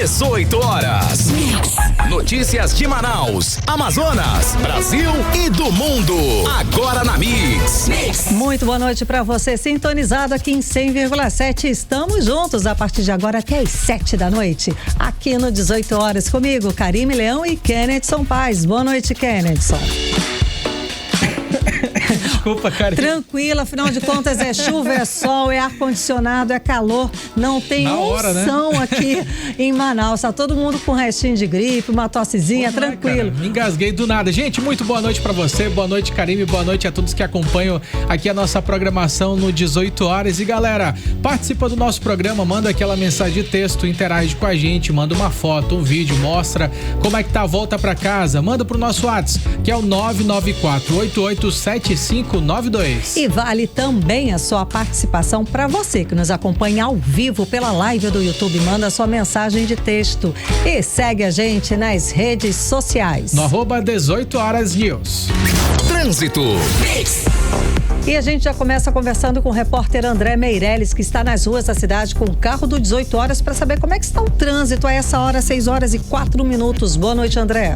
18 horas. Notícias de Manaus, Amazonas, Brasil e do mundo. Agora na Mix. Muito boa noite para você, sintonizado aqui em 100,7. Estamos juntos a partir de agora até às 7 da noite. Aqui no 18 horas comigo, Karime Leão e Kennedson Paz. Boa noite, Kennedson. Desculpa, cara. Tranquila, afinal de contas é chuva, é sol, é ar-condicionado, é calor. Não tem som, né? Aqui em Manaus. Tá todo mundo com um restinho de gripe, uma tossezinha, tranquilo. Me engasguei do nada. Gente, muito boa noite pra você. Boa noite, Karime. Boa noite a todos que acompanham aqui a nossa programação no 18 horas. E galera, participa do nosso programa, manda aquela mensagem de texto, interage com a gente, manda uma foto, um vídeo, mostra como é que tá a volta pra casa. Manda pro nosso WhatsApp, que é o 994-887592. E vale também a sua participação para você que nos acompanha ao vivo pela live do YouTube. Manda sua mensagem de texto e segue a gente nas redes sociais. No @18 horas News. Trânsito. E a gente já começa conversando com o repórter André Meirelles, que está nas ruas da cidade com o carro do 18 horas para saber como é que está o trânsito a essa hora, 6 horas e 4 minutos. Boa noite, André.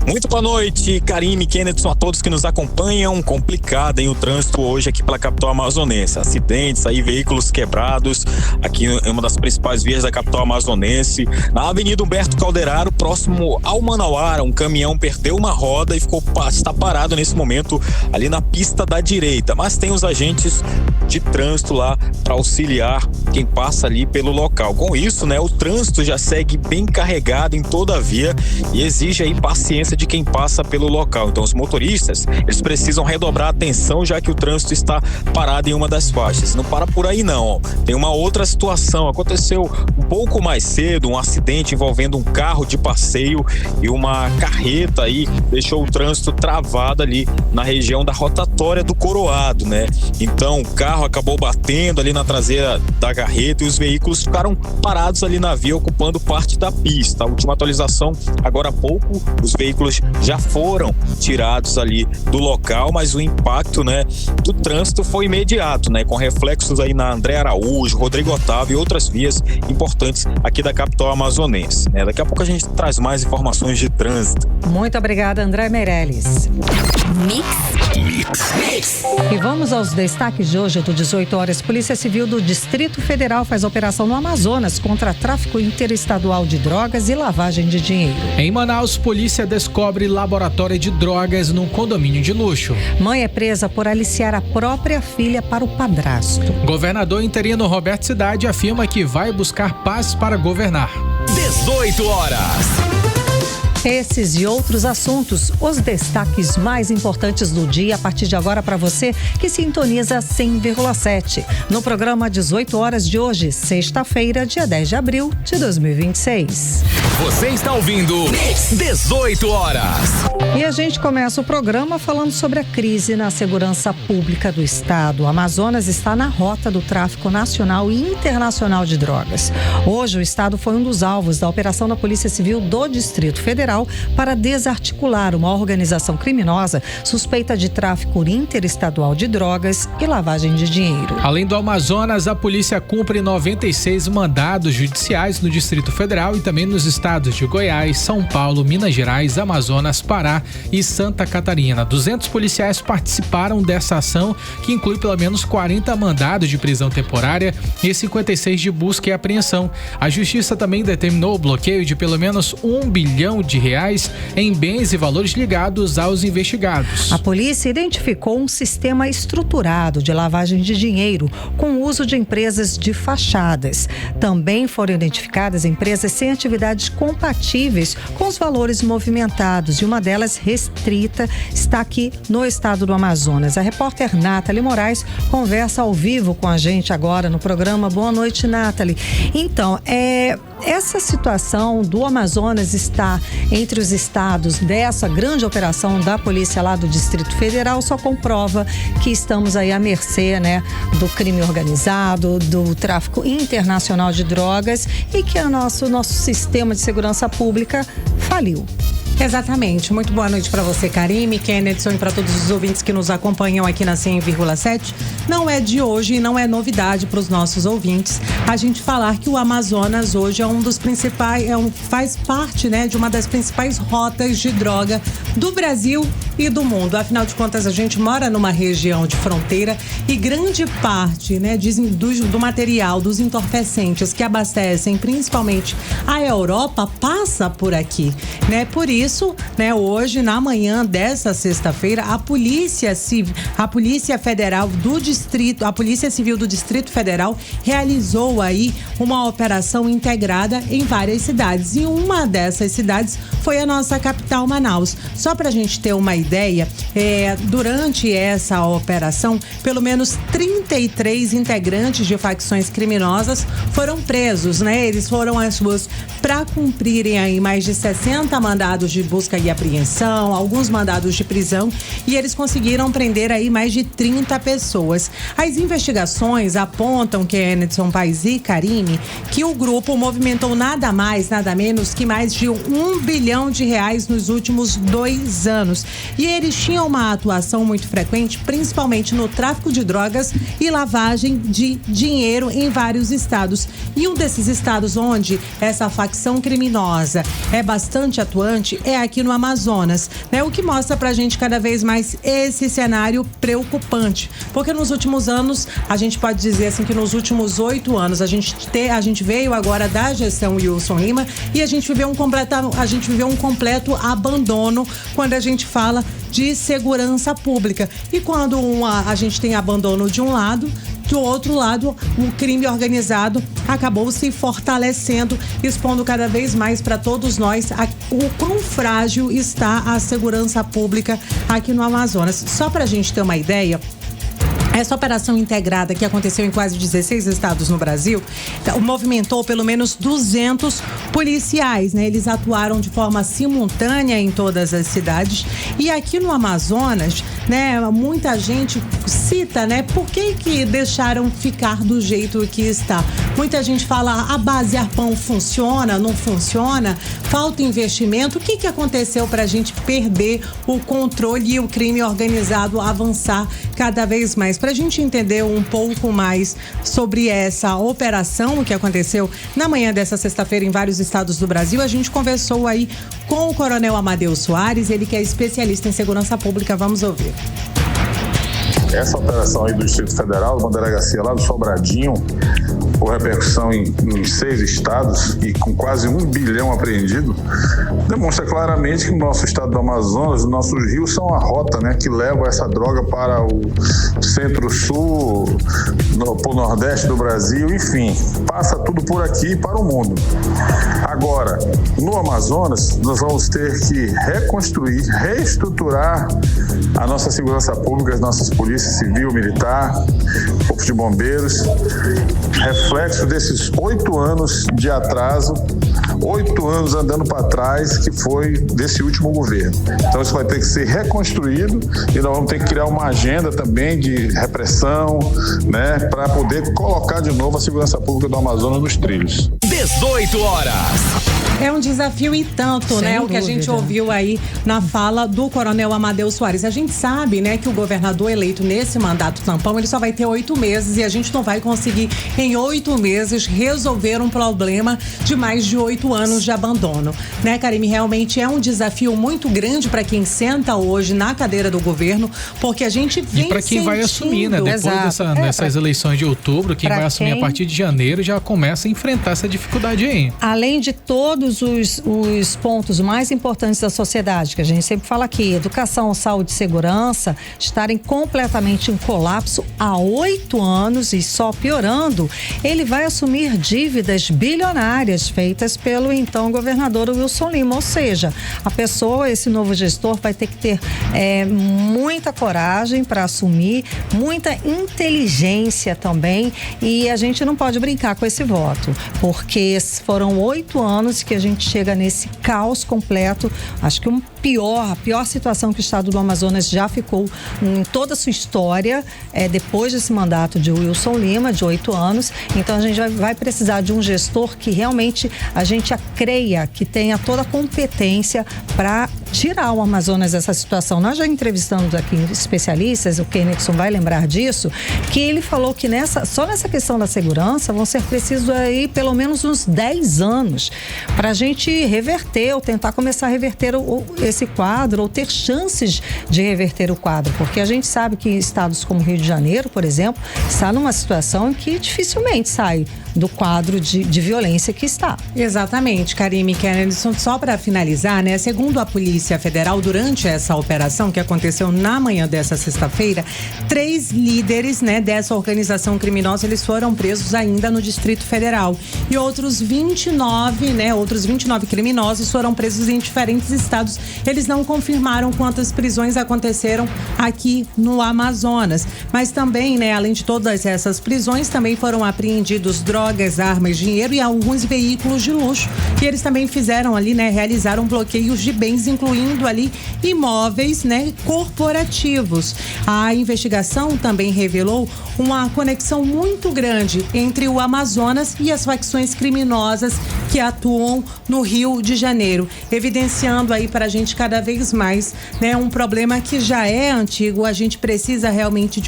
Muito boa noite, Karime, Kennedson, a todos que nos acompanham. Complicado, hein, o trânsito hoje aqui pela capital amazonense. Acidentes aí, veículos quebrados aqui em uma das principais vias da capital amazonense. Na Avenida Humberto Calderaro, próximo ao Manauara, um caminhão perdeu uma roda e está parado nesse momento ali na pista da direita. Mas tem os agentes de trânsito lá para auxiliar quem passa ali pelo local. Com isso, né, o trânsito já segue bem carregado em toda a via e exige aí paciência de quem passa pelo local. Então os motoristas, eles precisam redobrar a atenção, já que o trânsito está parado em uma das faixas. Não para por aí não, ó. Tem uma outra situação, aconteceu um pouco mais cedo, um acidente envolvendo um carro de passeio e uma carreta aí, deixou o trânsito travado ali na região da rotatória do Coroado, né? Então o carro acabou batendo ali na traseira da carreta e os veículos ficaram parados ali na via, ocupando parte da pista. A última atualização, agora há pouco, os veículos já foram tirados ali do local, mas o impacto, né, do trânsito foi imediato, né, com reflexos aí na André Araújo, Rodrigo Otávio e outras vias importantes aqui da capital amazonense, né? Daqui a pouco a gente traz mais informações de trânsito. Muito obrigada, André Meirelles. Mix. E vamos aos destaques de hoje do 18 horas. Polícia Civil do Distrito Federal faz operação no Amazonas contra tráfico interestadual de drogas e lavagem de dinheiro. Em Manaus, polícia descobre laboratório de drogas num condomínio de luxo. Mãe é presa por aliciar a própria filha para o padrasto. Governador interino Roberto Cidade afirma que vai buscar paz para governar. 18 horas. Esses e outros assuntos, os destaques mais importantes do dia a partir de agora para você que sintoniza 100,7. No programa 18 horas de hoje, sexta-feira, dia 10 de abril de 2026. Você está ouvindo 18 horas. E a gente começa o programa falando sobre a crise na segurança pública do estado. O Amazonas está na rota do tráfico nacional e internacional de drogas. Hoje, o estado foi um dos alvos da operação da Polícia Civil do Distrito Federal para desarticular uma organização criminosa suspeita de tráfico interestadual de drogas e lavagem de dinheiro. Além do Amazonas, a polícia cumpre 96 mandados judiciais no Distrito Federal e também nos estados de Goiás, São Paulo, Minas Gerais, Amazonas, Pará e Santa Catarina. 200 policiais participaram dessa ação, que inclui pelo menos 40 mandados de prisão temporária e 56 de busca e apreensão. A Justiça também determinou o bloqueio de pelo menos R$1 bilhão em bens e valores ligados aos investigados. A polícia identificou um sistema estruturado de lavagem de dinheiro com o uso de empresas de fachadas. Também foram identificadas empresas sem atividades compatíveis com os valores movimentados e uma delas restrita está aqui no estado do Amazonas. A repórter Nathalie Moraes conversa ao vivo com a gente agora no programa. Boa noite, Nathalie. Então, essa situação do Amazonas está entre os estados dessa grande operação da polícia lá do Distrito Federal, só comprova que estamos aí à mercê, né, do crime organizado, do tráfico internacional de drogas e que o nosso sistema de segurança pública faliu. Exatamente. Muito boa noite para você, Karime, Kennedy, e para todos os ouvintes que nos acompanham aqui na 100,7. Não é de hoje e não é novidade para os nossos ouvintes a gente falar que o Amazonas hoje é um dos principais, faz parte, né, de uma das principais rotas de droga do Brasil e do mundo. Afinal de contas, a gente mora numa região de fronteira e grande parte, né, do material, dos entorpecentes que abastecem principalmente a Europa passa por aqui, né? Por isso, né, hoje, na manhã dessa sexta-feira, a Polícia Civil do Distrito Federal realizou aí uma operação integrada em várias cidades. E uma dessas cidades foi a nossa capital, Manaus. Só para a gente ter uma ideia, durante essa operação, pelo menos 33 integrantes de facções criminosas foram presos, né? Eles foram às ruas para cumprirem aí mais de 60 mandados de busca e apreensão, alguns mandados de prisão, e eles conseguiram prender aí mais de 30 pessoas. As investigações apontam, Kennedy, Paes e Karime, que o grupo movimentou nada mais, nada menos que mais de R$1 bilhão nos últimos 2 anos. E eles tinham uma atuação muito frequente, principalmente no tráfico de drogas e lavagem de dinheiro em vários estados. E um desses estados onde essa facção criminosa é bastante atuante é aqui no Amazonas, né? O que mostra pra gente cada vez mais esse cenário preocupante. Porque nos últimos anos, a gente pode dizer assim que nos últimos 8 anos, a gente veio agora da gestão Wilson Lima e a gente viveu um completo abandono quando a gente fala de segurança pública. E quando a gente tem abandono de um lado, do outro lado, o crime organizado acabou se fortalecendo, expondo cada vez mais para todos nós o quão frágil está a segurança pública aqui no Amazonas. Só para a gente ter uma ideia, essa operação integrada que aconteceu em quase 16 estados no Brasil movimentou pelo menos 200 policiais, né? Eles atuaram de forma simultânea em todas as cidades. E aqui no Amazonas, né, muita gente cita, né, por que deixaram ficar do jeito que está. Muita gente fala, a base Arpão funciona, não funciona, falta investimento. O que aconteceu para a gente perder o controle e o crime organizado avançar cada vez mais? Para a gente entender um pouco mais sobre essa operação que aconteceu na manhã dessa sexta-feira em vários estados do Brasil, a gente conversou aí com o Coronel Amadeu Soares, ele que é especialista em segurança pública. Vamos ouvir. Essa operação aí do Distrito Federal, uma delegacia lá do Sobradinho, com repercussão em 6 estados e com quase 1 bilhão apreendido, demonstra claramente que o nosso estado do Amazonas, os nossos rios são a rota, né, que leva essa droga para o centro-sul, para o nordeste do Brasil, enfim, passa tudo por aqui para o mundo. Agora, no Amazonas, nós vamos ter que reconstruir, reestruturar a nossa segurança pública, as nossas polícias civil, militar, corpo de bombeiros, reflexo desses 8 anos de atraso, 8 anos andando para trás, que foi desse último governo. Então isso vai ter que ser reconstruído e nós vamos ter que criar uma agenda também de repressão, né, para poder colocar de novo a segurança pública do Amazonas nos trilhos. 18 horas. É um desafio e tanto, né? O que a gente ouviu aí na fala do Coronel Amadeu Soares. A gente sabe, né, que o governador eleito nesse mandato tampão, ele só vai ter 8 meses e a gente não vai conseguir em 8 meses resolver um problema de mais de 8 anos de abandono, né, Karime? Realmente é um desafio muito grande para quem senta hoje na cadeira do governo, porque a gente vem e para quem vai assumir, né? Depois dessas eleições de outubro, quem vai assumir a partir de janeiro já começa a enfrentar essa dificuldade aí. Além de todos os pontos mais importantes da sociedade, que a gente sempre fala aqui, educação, saúde e segurança, estarem completamente em colapso há 8 anos e só piorando, ele vai assumir dívidas bilionárias feitas pelo então governador Wilson Lima, ou seja, a pessoa, esse novo gestor vai ter que ter muita coragem para assumir, muita inteligência também, e a gente não pode brincar com esse voto, porque foram 8 anos que a gente chega nesse caos completo. Acho que a pior situação que o estado do Amazonas já ficou em toda a sua história, depois desse mandato de Wilson Lima, de 8 anos. Então a gente vai precisar de um gestor que realmente a gente creia que tenha toda a competência para tirar o Amazonas dessa situação. Nós já entrevistamos aqui especialistas, o Kennedson vai lembrar disso, que ele falou que só nessa questão da segurança vão ser precisos aí pelo menos uns 10 anos para a gente reverter ou tentar começar a reverter esse quadro ou ter chances de reverter o quadro, porque a gente sabe que estados como Rio de Janeiro, por exemplo, está numa situação em que dificilmente sai do quadro de violência que está. Exatamente, Karime Kennedson. Só para finalizar, né? Segundo a Polícia Federal, durante essa operação que aconteceu na manhã dessa sexta-feira, 3 líderes, né, dessa organização criminosa, eles foram presos ainda no Distrito Federal. E outros 29 criminosos foram presos em diferentes estados. Eles não confirmaram quantas prisões aconteceram aqui no Amazonas. Mas também, né, além de todas essas prisões, também foram apreendidos drogas, armas, dinheiro e alguns veículos de luxo. E eles também fizeram ali, né, realizaram bloqueios de bens, incluindo ali imóveis, né, corporativos. A investigação também revelou uma conexão muito grande entre o Amazonas e as facções criminosas que atuam no Rio de Janeiro, evidenciando aí para a gente cada vez mais, né, um problema que já é antigo. A gente precisa realmente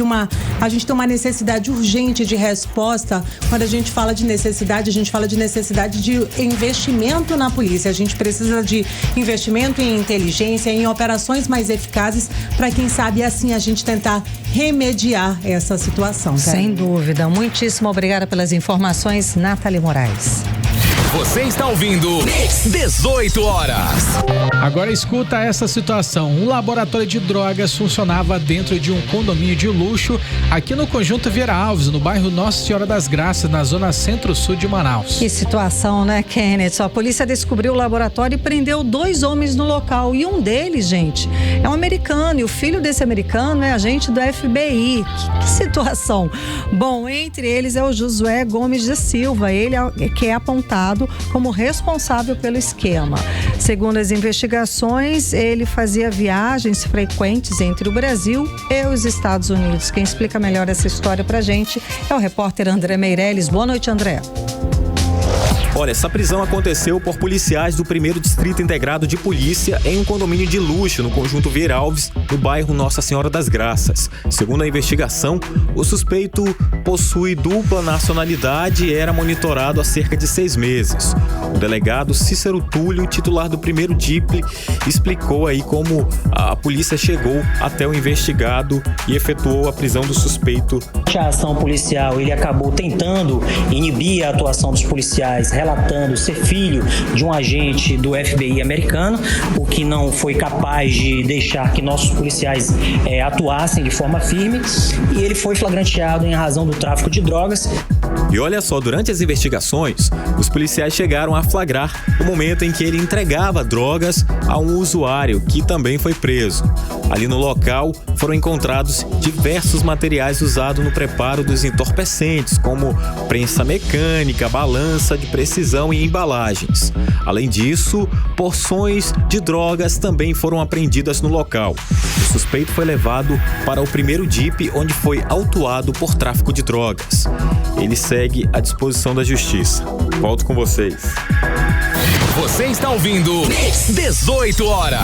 a gente tem uma necessidade urgente de resposta. Quando a gente fala de necessidade, a gente fala de necessidade de investimento na polícia. A gente precisa de investimento em inteligência, em operações mais eficazes, para quem sabe assim a gente tentar remediar essa situação. Sem dúvida. Muitíssimo obrigada pelas informações, Nathalie Moraes. Você está ouvindo 18 horas. Agora escuta essa situação. Um laboratório de drogas funcionava dentro de um condomínio de luxo aqui no Conjunto Vieira Alves, no bairro Nossa Senhora das Graças, na zona centro-sul de Manaus. Que situação, né, Kenneth? A polícia descobriu o laboratório e prendeu 2 homens no local. E um deles, gente, é um americano. E o filho desse americano é agente do FBI. Que situação. Bom, entre eles é o Josué Gomes da Silva. Ele que é apontado como responsável pelo esquema. Segundo as investigações, ele fazia viagens frequentes entre o Brasil e os Estados Unidos. Quem explica melhor essa história pra gente é o repórter André Meirelles. Boa noite, André. Olha, essa prisão aconteceu por policiais do 1º Distrito Integrado de Polícia em um condomínio de luxo no Conjunto Vieira Alves, no bairro Nossa Senhora das Graças. Segundo a investigação, o suspeito possui dupla nacionalidade e era monitorado há cerca de 6 meses. O delegado Cícero Túlio, titular do 1º DIP, explicou aí como a polícia chegou até o investigado e efetuou a prisão do suspeito. A ação policial, ele acabou tentando inibir a atuação dos policiais, relatando ser filho de um agente do FBI americano, o que não foi capaz de deixar que nossos policiais atuassem de forma firme, e ele foi flagranteado em razão do tráfico de drogas. E olha só, durante as investigações, os policiais chegaram a flagrar o momento em que ele entregava drogas a um usuário que também foi preso. Ali no local foram encontrados diversos materiais usados no preparo dos entorpecentes, como prensa mecânica, balança de precisão e embalagens. Além disso, porções de drogas também foram apreendidas no local. O suspeito foi levado para o 1º DIP, onde foi autuado por tráfico de drogas. Ele segue à disposição da justiça. Volto com vocês. Você está ouvindo 18 horas.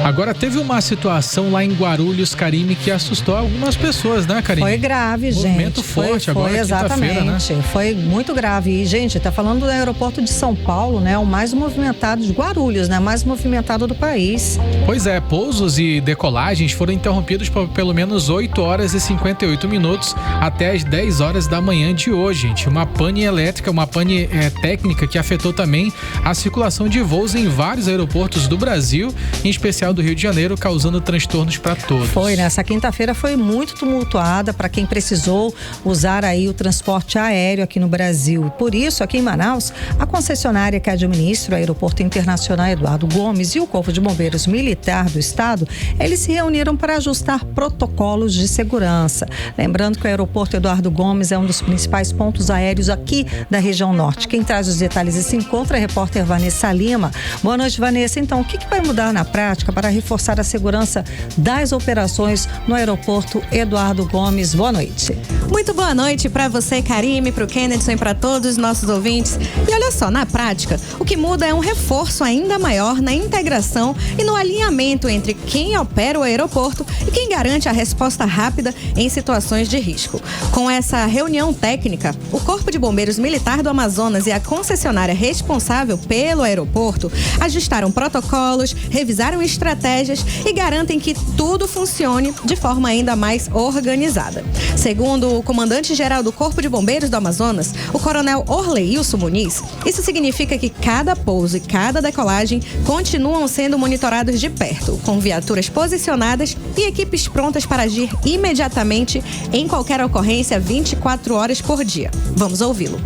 Agora teve uma situação lá em Guarulhos, Karime, que assustou algumas pessoas, né, Karime? Foi grave, gente. Movimento forte agora, exatamente, né? Foi muito grave. E, gente, tá falando do aeroporto de São Paulo, né? O mais movimentado de Guarulhos, né? Mais movimentado do país. Pois é, pousos e decolagens foram interrompidos por pelo menos 8 horas e 58 minutos até as 10 horas da manhã de hoje, gente. Uma pane elétrica, uma pane técnica que afetou também a circulação de voos em vários aeroportos do Brasil, em especial do Rio de Janeiro, causando transtornos para todos. Foi, nessa quinta-feira foi muito tumultuada para quem precisou usar aí o transporte aéreo aqui no Brasil. Por isso, aqui em Manaus, a concessionária que administra o Aeroporto Internacional Eduardo Gomes e o Corpo de Bombeiros Militar do Estado, eles se reuniram para ajustar protocolos de segurança. Lembrando que o Aeroporto Eduardo Gomes é um dos principais pontos aéreos aqui da região norte. Quem traz os detalhes e se encontra é a repórter repórter Vanessa Lima. Boa noite, Vanessa. Então, o que vai mudar na prática para reforçar a segurança das operações no aeroporto Eduardo Gomes? Boa noite. Muito boa noite para você, Karime, para o Kennedy e para todos os nossos ouvintes. E olha só, na prática, o que muda é um reforço ainda maior na integração e no alinhamento entre quem opera o aeroporto e quem garante a resposta rápida em situações de risco. Com essa reunião técnica, o Corpo de Bombeiros Militar do Amazonas e a concessionária responsável pelo aeroporto ajustaram protocolos, revisaram estratégias e garantem que tudo funcione de forma ainda mais organizada. Segundo o comandante-geral do Corpo de Bombeiros do Amazonas, o coronel Orleilson Muniz, isso significa que cada pouso e cada decolagem continuam sendo monitorados de perto, com viaturas posicionadas e equipes prontas para agir imediatamente em qualquer ocorrência 24 horas por dia. Vamos ouvi-lo.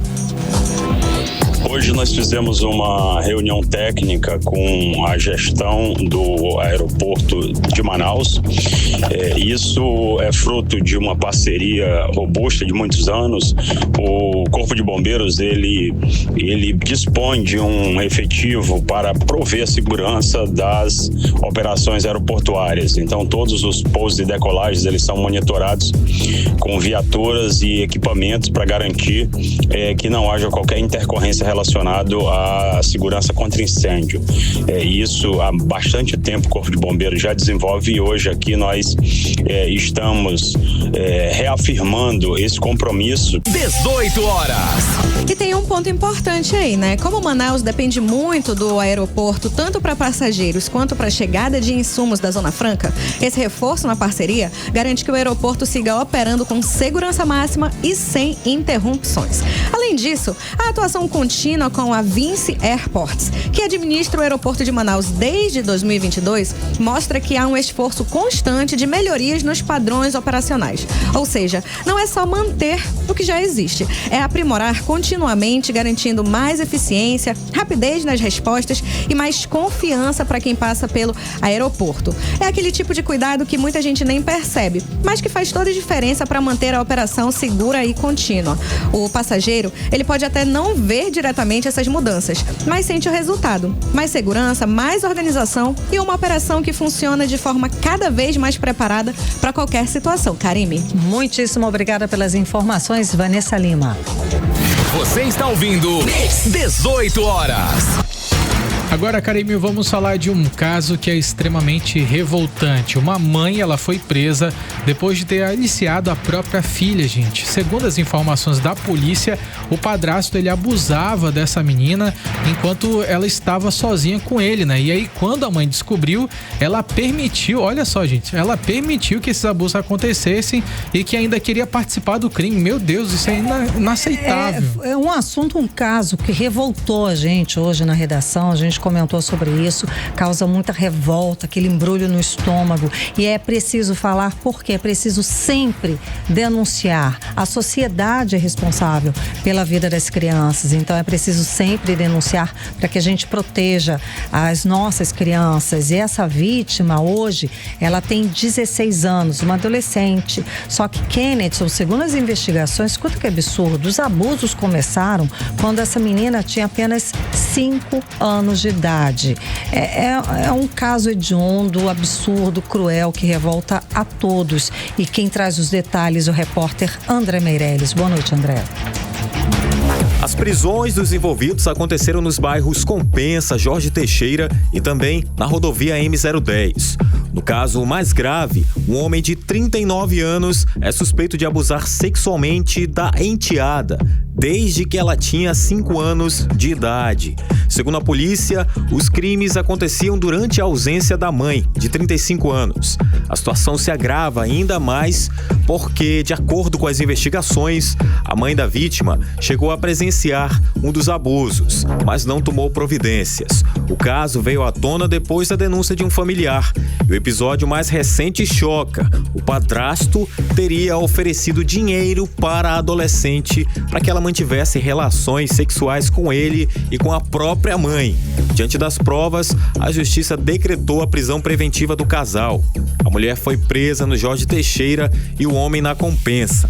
Hoje nós fizemos uma reunião técnica com a gestão do aeroporto de Manaus. Isso é fruto de uma parceria robusta de muitos anos. O Corpo de Bombeiros, ele dispõe de um efetivo para prover a segurança das operações aeroportuárias. Então, todos os pousos e decolagens, eles são monitorados com viaturas e equipamentos para garantir que não haja qualquer intercorrência relacionado à segurança contra incêndio. Isso há bastante tempo o Corpo de Bombeiros já desenvolve e hoje aqui nós estamos reafirmando esse compromisso. 18 horas. E tem um ponto importante aí, né? Como Manaus depende muito do aeroporto, tanto para passageiros quanto para a chegada de insumos da Zona Franca, esse reforço na parceria garante que o aeroporto siga operando com segurança máxima e sem interrupções. Além disso, a atuação contínua com a Vinci Airports, que administra o aeroporto de Manaus desde 2022, mostra que há um esforço constante de melhorias nos padrões operacionais. Ou seja, não é só manter o que já existe, é aprimorar continuamente, garantindo mais eficiência, rapidez nas respostas e mais confiança para quem passa pelo aeroporto. É aquele tipo de cuidado que muita gente nem percebe, mas que faz toda a diferença para manter a operação segura e contínua. O passageiro, ele pode até não ver diretamente essas mudanças, mas sente o resultado. Mais segurança, mais organização e uma operação que funciona de forma cada vez mais preparada para qualquer situação. Karime. Muitíssimo obrigada pelas informações, Vanessa Lima. Você está ouvindo 18 horas. Agora, Karime, vamos falar de um caso que é extremamente revoltante. Uma mãe, ela foi presa depois de ter aliciado a própria filha, gente. Segundo as informações da polícia, o padrasto, ele abusava dessa menina enquanto ela estava sozinha com ele, né? E aí, quando a mãe descobriu, ela permitiu, olha só, gente, ela permitiu que esses abusos acontecessem e que ainda queria participar do crime. Meu Deus, isso é inaceitável. É um assunto, um caso que revoltou a gente hoje na redação. A gente comentou sobre isso, causa muita revolta, aquele embrulho no estômago, e é preciso falar porque é preciso sempre denunciar. A sociedade é responsável pela vida das crianças, então é preciso sempre denunciar para que a gente proteja as nossas crianças. E essa vítima hoje, ela tem 16 anos, uma adolescente, só que Kennedy, segundo as investigações, escuta que absurdo, os abusos começaram quando essa menina tinha apenas 5 anos de idade. É um caso hediondo, absurdo, cruel, que revolta a todos. E quem traz os detalhes, o repórter André Meirelles. Boa noite, André. As prisões dos envolvidos aconteceram nos bairros Compensa, Jorge Teixeira e também na rodovia M010. No caso mais grave, um homem de 39 anos é suspeito de abusar sexualmente da enteada, desde que ela tinha 5 anos de idade. Segundo a polícia, os crimes aconteciam durante a ausência da mãe, de 35 anos. A situação se agrava ainda mais porque, de acordo com as investigações, a mãe da vítima chegou a presenciar um dos abusos, mas não tomou providências. O caso veio à tona depois da denúncia de um familiar. E o episódio mais recente choca. O padrasto teria oferecido dinheiro para a adolescente para que ela mantivesse relações sexuais com ele e com a própria mãe. Diante das provas, a justiça decretou a prisão preventiva do casal. A mulher foi presa no Jorge Teixeira e o homem na Compensa.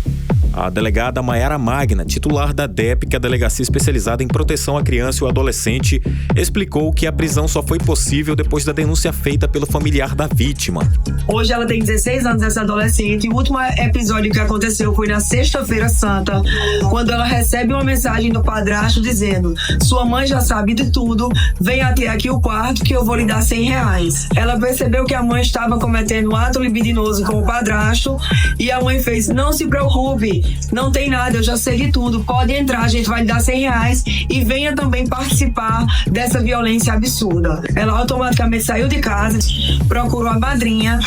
A delegada Maiara Magna, titular da DEP, que é a Delegacia Especializada em Proteção à Criança e ao Adolescente, explicou que a prisão só foi possível depois da denúncia feita pelo familiar da vítima. Hoje ela tem 16 anos, essa adolescente. O último episódio que aconteceu foi na Sexta-feira Santa, quando ela recebe uma mensagem do padrasto dizendo: sua mãe já sabe de tudo, venha até aqui o quarto que eu vou lhe dar R$100. Ela percebeu que a mãe estava cometendo um ato libidinoso com o padrasto e a mãe fez: não se preocupe, não tem nada, eu já sei de tudo, pode entrar, a gente vai lhe dar R$100 e venha também participar dessa violência absurda. Ela automaticamente saiu de casa, procurou a madrinha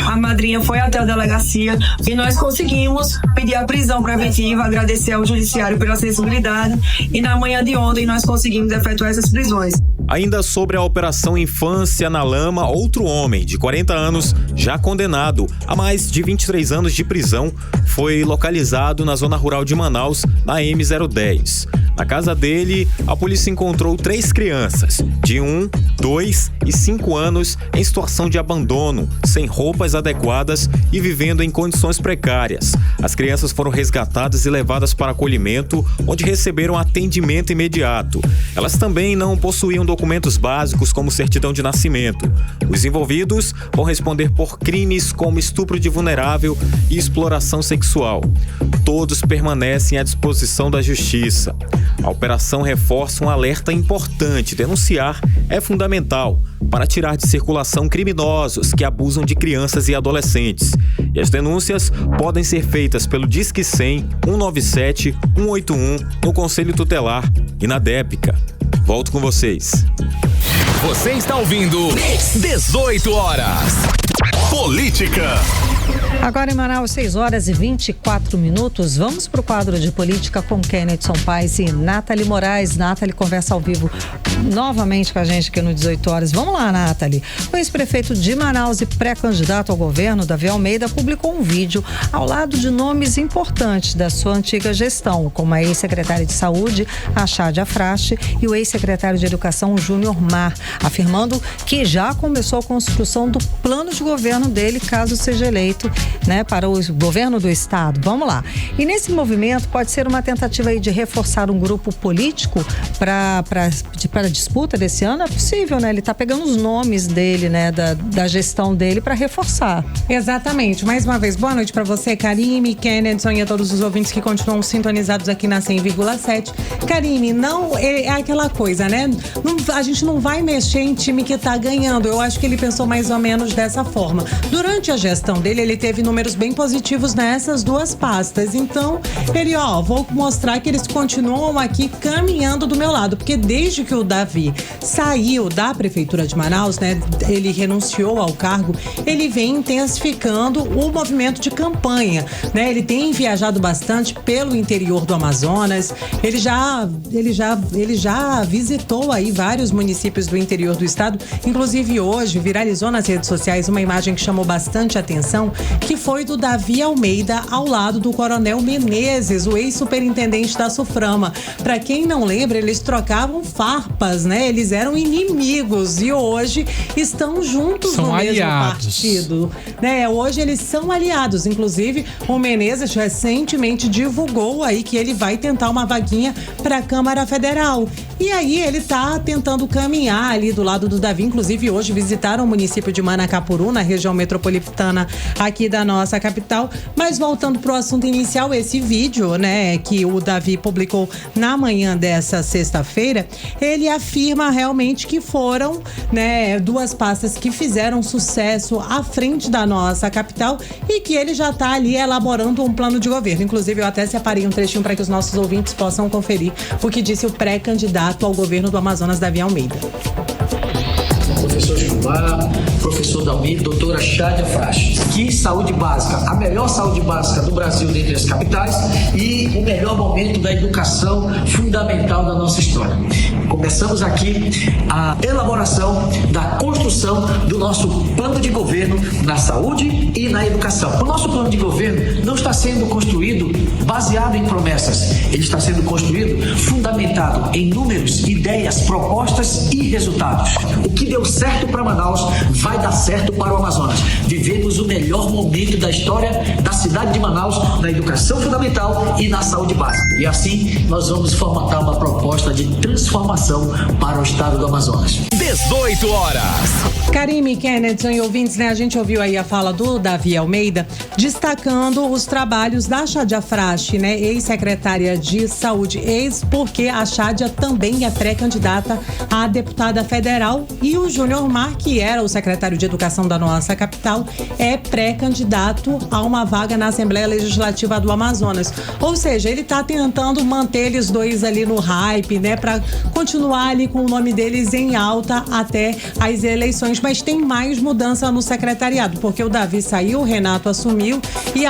foi até a delegacia e nós conseguimos pedir a prisão preventiva, agradecer ao judiciário pela sensibilidade e na manhã de ontem nós conseguimos efetuar essas prisões. Ainda sobre a Operação Infância na Lama, outro homem de 40 anos, já condenado a mais de 23 anos de prisão, foi localizado na zona rural de Manaus, na M010. Na casa dele, a polícia encontrou 3 crianças, de 1, 2 e 5 anos, em situação de abandono, sem roupas adequadas e vivendo em condições precárias. As crianças foram resgatadas e levadas para acolhimento, onde receberam atendimento imediato. Elas também não possuíam documentos básicos como certidão de nascimento. Os envolvidos vão responder por crimes como estupro de vulnerável e exploração sexual. Todos permanecem à disposição da justiça. A operação reforça um alerta importante: denunciar é fundamental para tirar de circulação criminosos que abusam de crianças e adolescentes. E as denúncias podem ser feitas pelo Disque 100, 197, 181, no Conselho Tutelar e na DEPCA. Volto com vocês. Você está ouvindo 18 horas. Política. Agora em Manaus, 6h24. Vamos para o quadro de política com Kenneth Paes e Nathalie Moraes. Nathalie conversa ao vivo novamente com a gente aqui no 18 horas. Vamos lá, Nathalie. O ex-prefeito de Manaus e pré-candidato ao governo, Davi Almeida, publicou um vídeo ao lado de nomes importantes da sua antiga gestão, como a ex-secretária de Saúde, a Chádia Frache, e o ex-secretário de Educação, Júnior Mar, afirmando que já começou a construção do plano de governo dele, caso seja eleito, para o governo do estado. Vamos lá. E nesse movimento pode ser uma tentativa aí de reforçar um grupo político para a disputa desse ano? É possível, né? Ele está pegando os nomes dele, da gestão dele para reforçar. Exatamente. Mais uma vez, boa noite para você, Karime, Kenneth e a todos os ouvintes que continuam sintonizados aqui na 100,7. Karime, não é aquela coisa, né? A gente não vai mexer em time que está ganhando. Eu acho que ele pensou mais ou menos dessa forma. Durante a gestão dele, ele teve números bem positivos nessas duas pastas. Então, ele, vou mostrar que eles continuam aqui caminhando do meu lado, porque desde que o Davi saiu da Prefeitura de Manaus, ele renunciou ao cargo, ele vem intensificando o movimento de campanha, Ele tem viajado bastante pelo interior do Amazonas, ele já visitou aí vários municípios do interior do estado, inclusive hoje viralizou nas redes sociais uma imagem que chamou bastante atenção, que foi do Davi Almeida ao lado do Coronel Menezes, o ex-superintendente da SUFRAMA. Para quem não lembra, eles trocavam farpas, Eles eram inimigos e hoje estão juntos no mesmo partido, Hoje eles são aliados. Inclusive, o Menezes recentemente divulgou aí que ele vai tentar uma vaguinha para a Câmara Federal. E aí ele tá tentando caminhar ali do lado do Davi. Inclusive, hoje visitaram o município de Manacapuru, na região metropolitana aqui da nossa capital. Mas voltando pro assunto inicial, esse vídeo, que o Davi publicou na manhã dessa sexta-feira, ele afirma realmente que foram, duas pastas que fizeram sucesso à frente da nossa capital e que ele já tá ali elaborando um plano de governo. Inclusive, eu até separei um trechinho para que os nossos ouvintes possam conferir o que disse o pré-candidato ao governo do Amazonas, Davi Almeida. Professor Gilmar, professor Dalmir, doutora Chádia Frache. Que saúde básica, a melhor saúde básica do Brasil dentre as capitais e o melhor momento da educação fundamental da nossa história. Como começamos aqui a elaboração da construção do nosso plano de governo na saúde e na educação. O nosso plano de governo não está sendo construído baseado em promessas, ele está sendo construído fundamentado em números, ideias, propostas e resultados. O que deu certo para Manaus vai dar certo para o Amazonas. Vivemos o melhor momento da história da cidade de Manaus na educação fundamental e na saúde básica. E assim nós vamos formatar uma proposta de transformação para o estado do Amazonas. 18 horas. Karime, Kennedy e ouvintes, né? A gente ouviu aí a fala do Davi Almeida destacando os trabalhos da Shadia Frache, né? Ex-secretária de Saúde, porque a Shadia também é pré-candidata a deputada federal e o Júnior Mar, que era o secretário de Educação da nossa capital, é pré-candidato a uma vaga na Assembleia Legislativa do Amazonas. Ou seja, ele está tentando manter eles dois ali no hype, né? Para continuar ali com o nome deles em alta até as eleições. Mas tem mais mudança no secretariado, porque o Davi saiu, o Renato assumiu e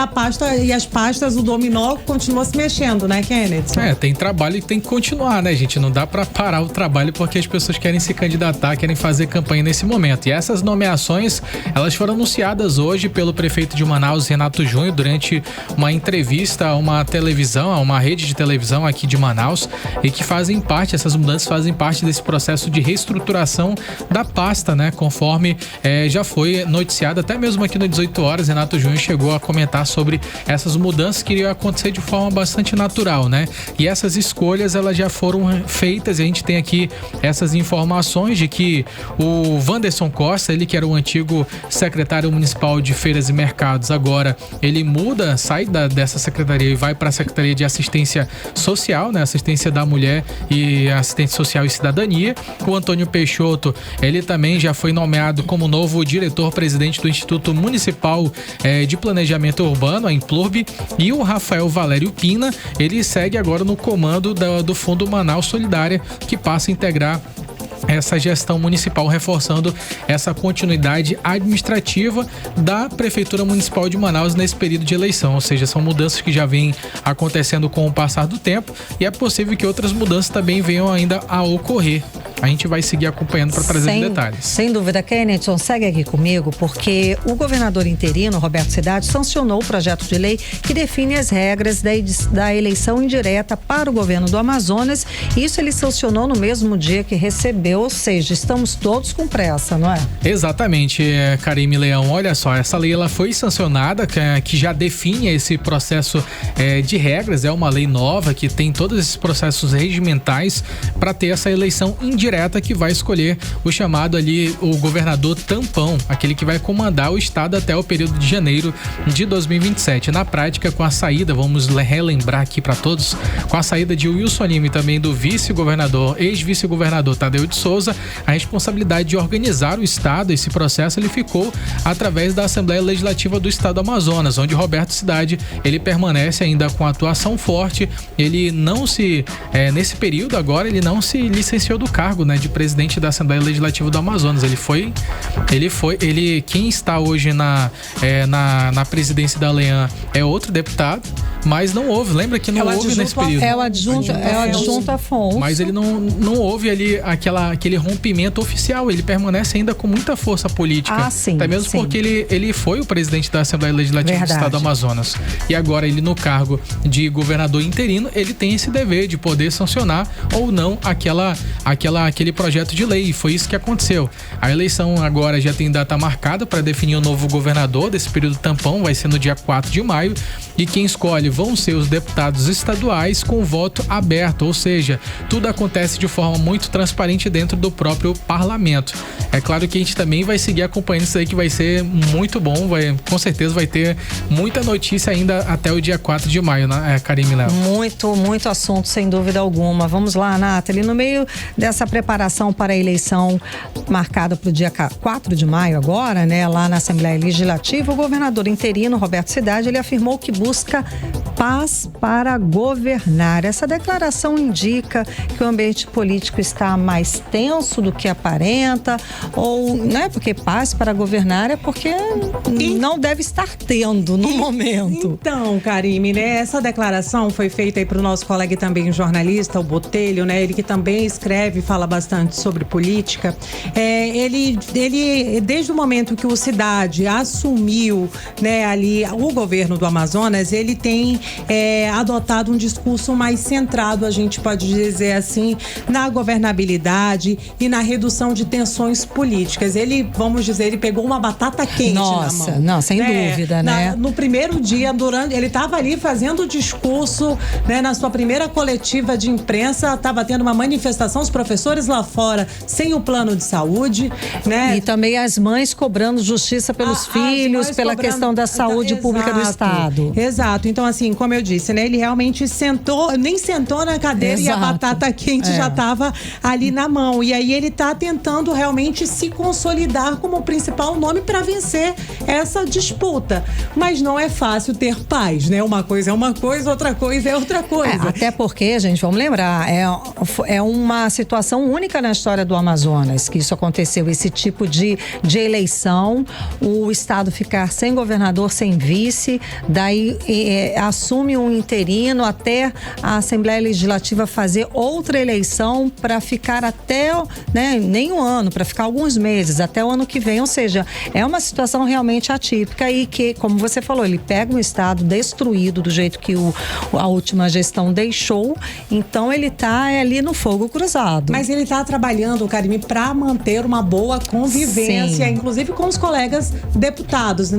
as pastas, o dominó continua se mexendo, né, Kennedy? Tem trabalho e tem que continuar, né, gente? Não dá pra parar o trabalho porque as pessoas querem se candidatar, querem fazer campanha nesse momento. E essas nomeações, elas foram anunciadas hoje pelo prefeito de Manaus, Renato Júnior, durante uma entrevista a uma televisão, a uma rede de televisão aqui de Manaus, e que essas mudanças fazem parte desse processo de reestruturação da pasta, né? Conforme já foi noticiado, até mesmo aqui no 18 horas, Renato Júnior chegou a comentar sobre essas mudanças que iriam acontecer de forma bastante natural, né? E essas escolhas, elas já foram feitas, e a gente tem aqui essas informações de que o Wanderson Costa, ele que era o antigo secretário municipal de Feiras e Mercados, agora ele sai dessa secretaria e vai para a Secretaria de Assistência Social, né? Assistência da Mulher e Assistência Social e Cidadania. O Antônio Peixoto, ele também já foi nomeado como novo diretor-presidente do Instituto Municipal de Planejamento Urbano, a Implurb, e o Rafael Valério Pina, ele segue agora no comando do Fundo Manaus Solidária, que passa a integrar essa gestão municipal, reforçando essa continuidade administrativa da Prefeitura Municipal de Manaus nesse período de eleição. Ou seja, são mudanças que já vêm acontecendo com o passar do tempo, e é possível que outras mudanças também venham ainda a ocorrer. A gente vai seguir acompanhando para trazer os detalhes. Sem dúvida, Kennedy, segue aqui comigo, porque o governador interino, Roberto Cidade, sancionou o projeto de lei que define as regras da eleição indireta para o governo do Amazonas. Isso ele sancionou no mesmo dia que recebeu, ou seja, estamos todos com pressa, não é? Exatamente, Karime Leão. Olha só, essa lei ela foi sancionada, que já define esse processo de regras. É uma lei nova que tem todos esses processos regimentais para ter essa eleição indireta, que vai escolher o chamado ali, o governador tampão, aquele que vai comandar o estado até o período de janeiro de 2027. Na prática, com a saída, vamos relembrar aqui para todos, com a saída de Wilson Lima e também do ex-vice-governador Tadeu de Souza, a responsabilidade de organizar o estado, esse processo, ele ficou através da Assembleia Legislativa do Estado do Amazonas, onde Roberto Cidade, ele permanece ainda com atuação forte. Ele não nesse período agora, ele não se licenciou do cargo, né, de presidente da Assembleia Legislativa do Amazonas. Quem está hoje na presidência da Lean é outro deputado, mas não houve, lembra que não houve nesse período. É o adjunto Afonso. Mas ele não houve ali aquele rompimento oficial, ele permanece ainda com muita força política. Sim. Até mesmo porque ele foi o presidente da Assembleia Legislativa do Estado do Amazonas. E agora ele, no cargo de governador interino, ele tem esse dever de poder sancionar ou não aquele projeto de lei. E foi isso que aconteceu. A eleição agora já tem data marcada para definir o novo governador desse período tampão, vai ser no dia 4 de maio, e quem escolhe vão ser os deputados estaduais com voto aberto, ou seja, tudo acontece de forma muito transparente dentro do próprio parlamento. É claro que a gente também vai seguir acompanhando isso aí, que vai ser muito bom, com certeza vai ter muita notícia ainda até o dia 4 de maio, né, Karime Léo? Muito assunto, sem dúvida alguma. Vamos lá, Nathalie, no meio dessa preparação para a eleição marcada para o dia 4 de maio agora, né, lá na Assembleia Legislativa, o governador interino, Roberto Cidade, ele afirmou que busca Paz para governar. Essa declaração indica que o ambiente político está mais tenso do que aparenta, ou, né, porque paz para governar é porque não deve estar tendo no momento. Então, Karime, né, essa declaração foi feita aí para o nosso colega e também jornalista, o Botelho, né, ele que também escreve e fala bastante sobre política. Ele, desde o momento que o Cidade assumiu, né, ali o governo do Amazonas, ele tem adotado um discurso mais centrado, a gente pode dizer assim, na governabilidade e na redução de tensões políticas. Ele, vamos dizer, ele pegou uma batata quente na mão. Não, sem dúvida, né? No primeiro dia, ele estava ali fazendo o discurso, né, na sua primeira coletiva de imprensa, estava tendo uma manifestação, os professores lá fora sem o plano de saúde, né? E também as mães cobrando justiça pelos filhos, pela questão da saúde pública do Estado. Exato. Então, assim, como eu disse, né, ele realmente nem sentou na cadeira e a batata quente já estava ali na mão. E aí ele está tentando realmente se consolidar como o principal nome para vencer essa disputa. Mas não é fácil ter paz, né? Uma coisa é uma coisa, outra coisa é outra coisa. Até porque, gente, vamos lembrar, é uma situação única na história do Amazonas, que isso aconteceu, esse tipo de eleição, o Estado ficar sem governador, sem vice, daí assume um interino até a Assembleia Legislativa fazer outra eleição para ficar até, né, nem um ano, para ficar alguns meses, até o ano que vem. Ou seja, é uma situação realmente atípica e que, como você falou, ele pega um Estado destruído do jeito que a última gestão deixou, então ele está ali no fogo cruzado. Mas ele está trabalhando, Karime, para manter uma boa convivência, inclusive com os colegas deputados.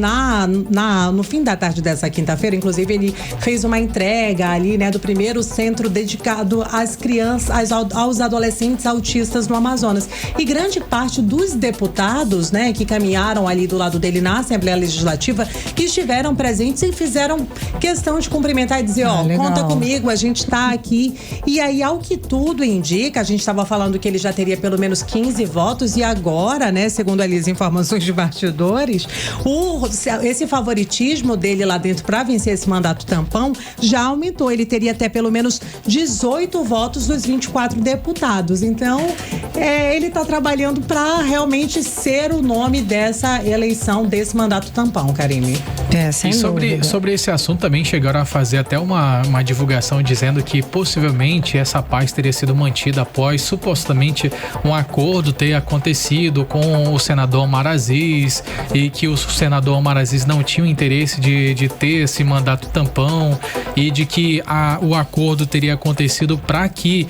No fim da tarde dessa quinta-feira, inclusive, ele fez uma entrega ali, né, do primeiro centro dedicado às crianças, aos adolescentes autistas no Amazonas. E grande parte dos deputados, né, que caminharam ali do lado dele na Assembleia Legislativa, que estiveram presentes e fizeram questão de cumprimentar e dizer, conta comigo, a gente está aqui. E aí, ao que tudo indica, a gente estava falando que ele já teria pelo menos 15 votos e agora, né, segundo ali as informações de bastidores, esse favoritismo dele lá dentro para vencer esse mandato tampão já aumentou. Ele teria até pelo menos 18 votos dos 24 deputados. Então, ele está trabalhando para realmente ser o nome dessa eleição, desse mandato tampão, Karime. Sem dúvida. Sobre esse assunto também chegaram a fazer até uma divulgação dizendo que possivelmente essa paz teria sido mantida após supostamente um acordo ter acontecido com o senador Omar Aziz e que o senador Omar Aziz não tinha o interesse de ter esse mandato tampão e de que o acordo teria acontecido para que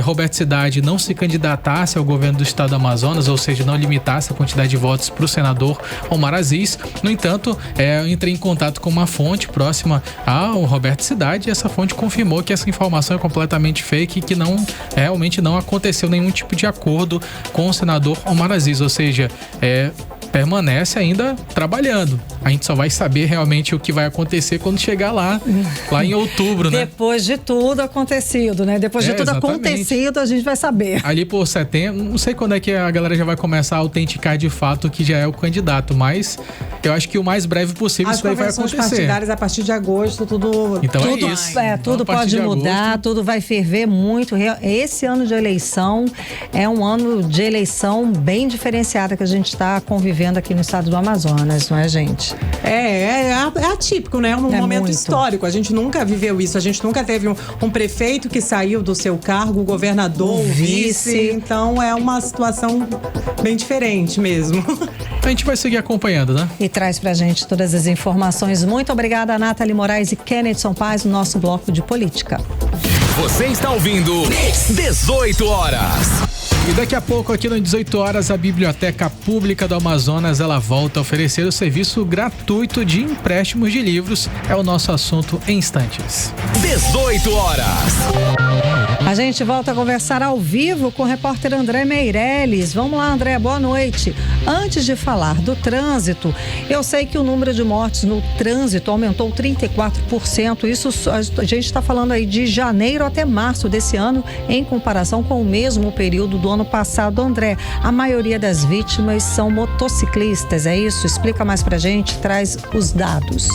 Roberto Cidade não se candidatasse ao governo do estado do Amazonas, ou seja, não limitasse a quantidade de votos para o senador Omar Aziz. No entanto, eu entrei em contato com uma fonte próxima ao Roberto Cidade e essa fonte confirmou que essa informação é completamente fake e que realmente não aconteceu nenhum tipo de acordo com o senador Omar Aziz, ou seja, permanece ainda trabalhando. A gente só vai saber realmente o que vai acontecer quando chegar lá em outubro, né? Depois de tudo acontecido, né? Depois de tudo acontecido, a gente vai saber. Ali por setembro, não sei quando é que a galera já vai começar a autenticar de fato que já é o candidato, mas eu acho que o mais breve possível isso daí vai acontecer. As convenções partidárias a partir de agosto, tudo... Então tudo, é isso. Tudo pode mudar, tudo vai ferver muito. Esse ano de eleição é um ano de eleição bem diferenciada que a gente está convivendo aqui no estado do Amazonas, não é, gente? É atípico, né? Um momento histórico. A gente nunca viveu isso. A gente nunca teve um prefeito que saiu do seu cargo, o governador, o vice. Então é uma situação bem diferente mesmo. A gente vai seguir acompanhando, né? E traz pra gente todas as informações. Muito obrigada, Nathalie Moraes e Kennedson Paz, no nosso bloco de política. Você está ouvindo 18 horas. E daqui a pouco, aqui no 18 horas, a Biblioteca Pública do Amazonas, ela volta a oferecer o serviço gratuito de empréstimos de livros. É o nosso assunto em instantes. 18 horas. A gente volta a conversar ao vivo com o repórter André Meirelles. Vamos lá, André, boa noite. Antes de falar do trânsito, eu sei que o número de mortes no trânsito aumentou 34%. Isso a gente está falando aí de janeiro até março desse ano, em comparação com o mesmo período do ano passado. André, a maioria das vítimas são motociclistas, é isso? Explica mais pra gente, traz os dados.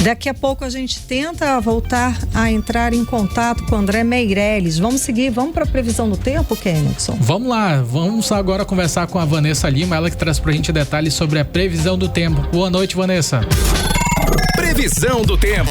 Daqui a pouco a gente tenta voltar a entrar em contato com o André Meirelles. Vamos para a previsão do tempo, Kennedy? Vamos lá, vamos agora conversar com a Vanessa Lima, ela que traz pra gente detalhes sobre a previsão do tempo. Boa noite, Vanessa. Previsão do tempo.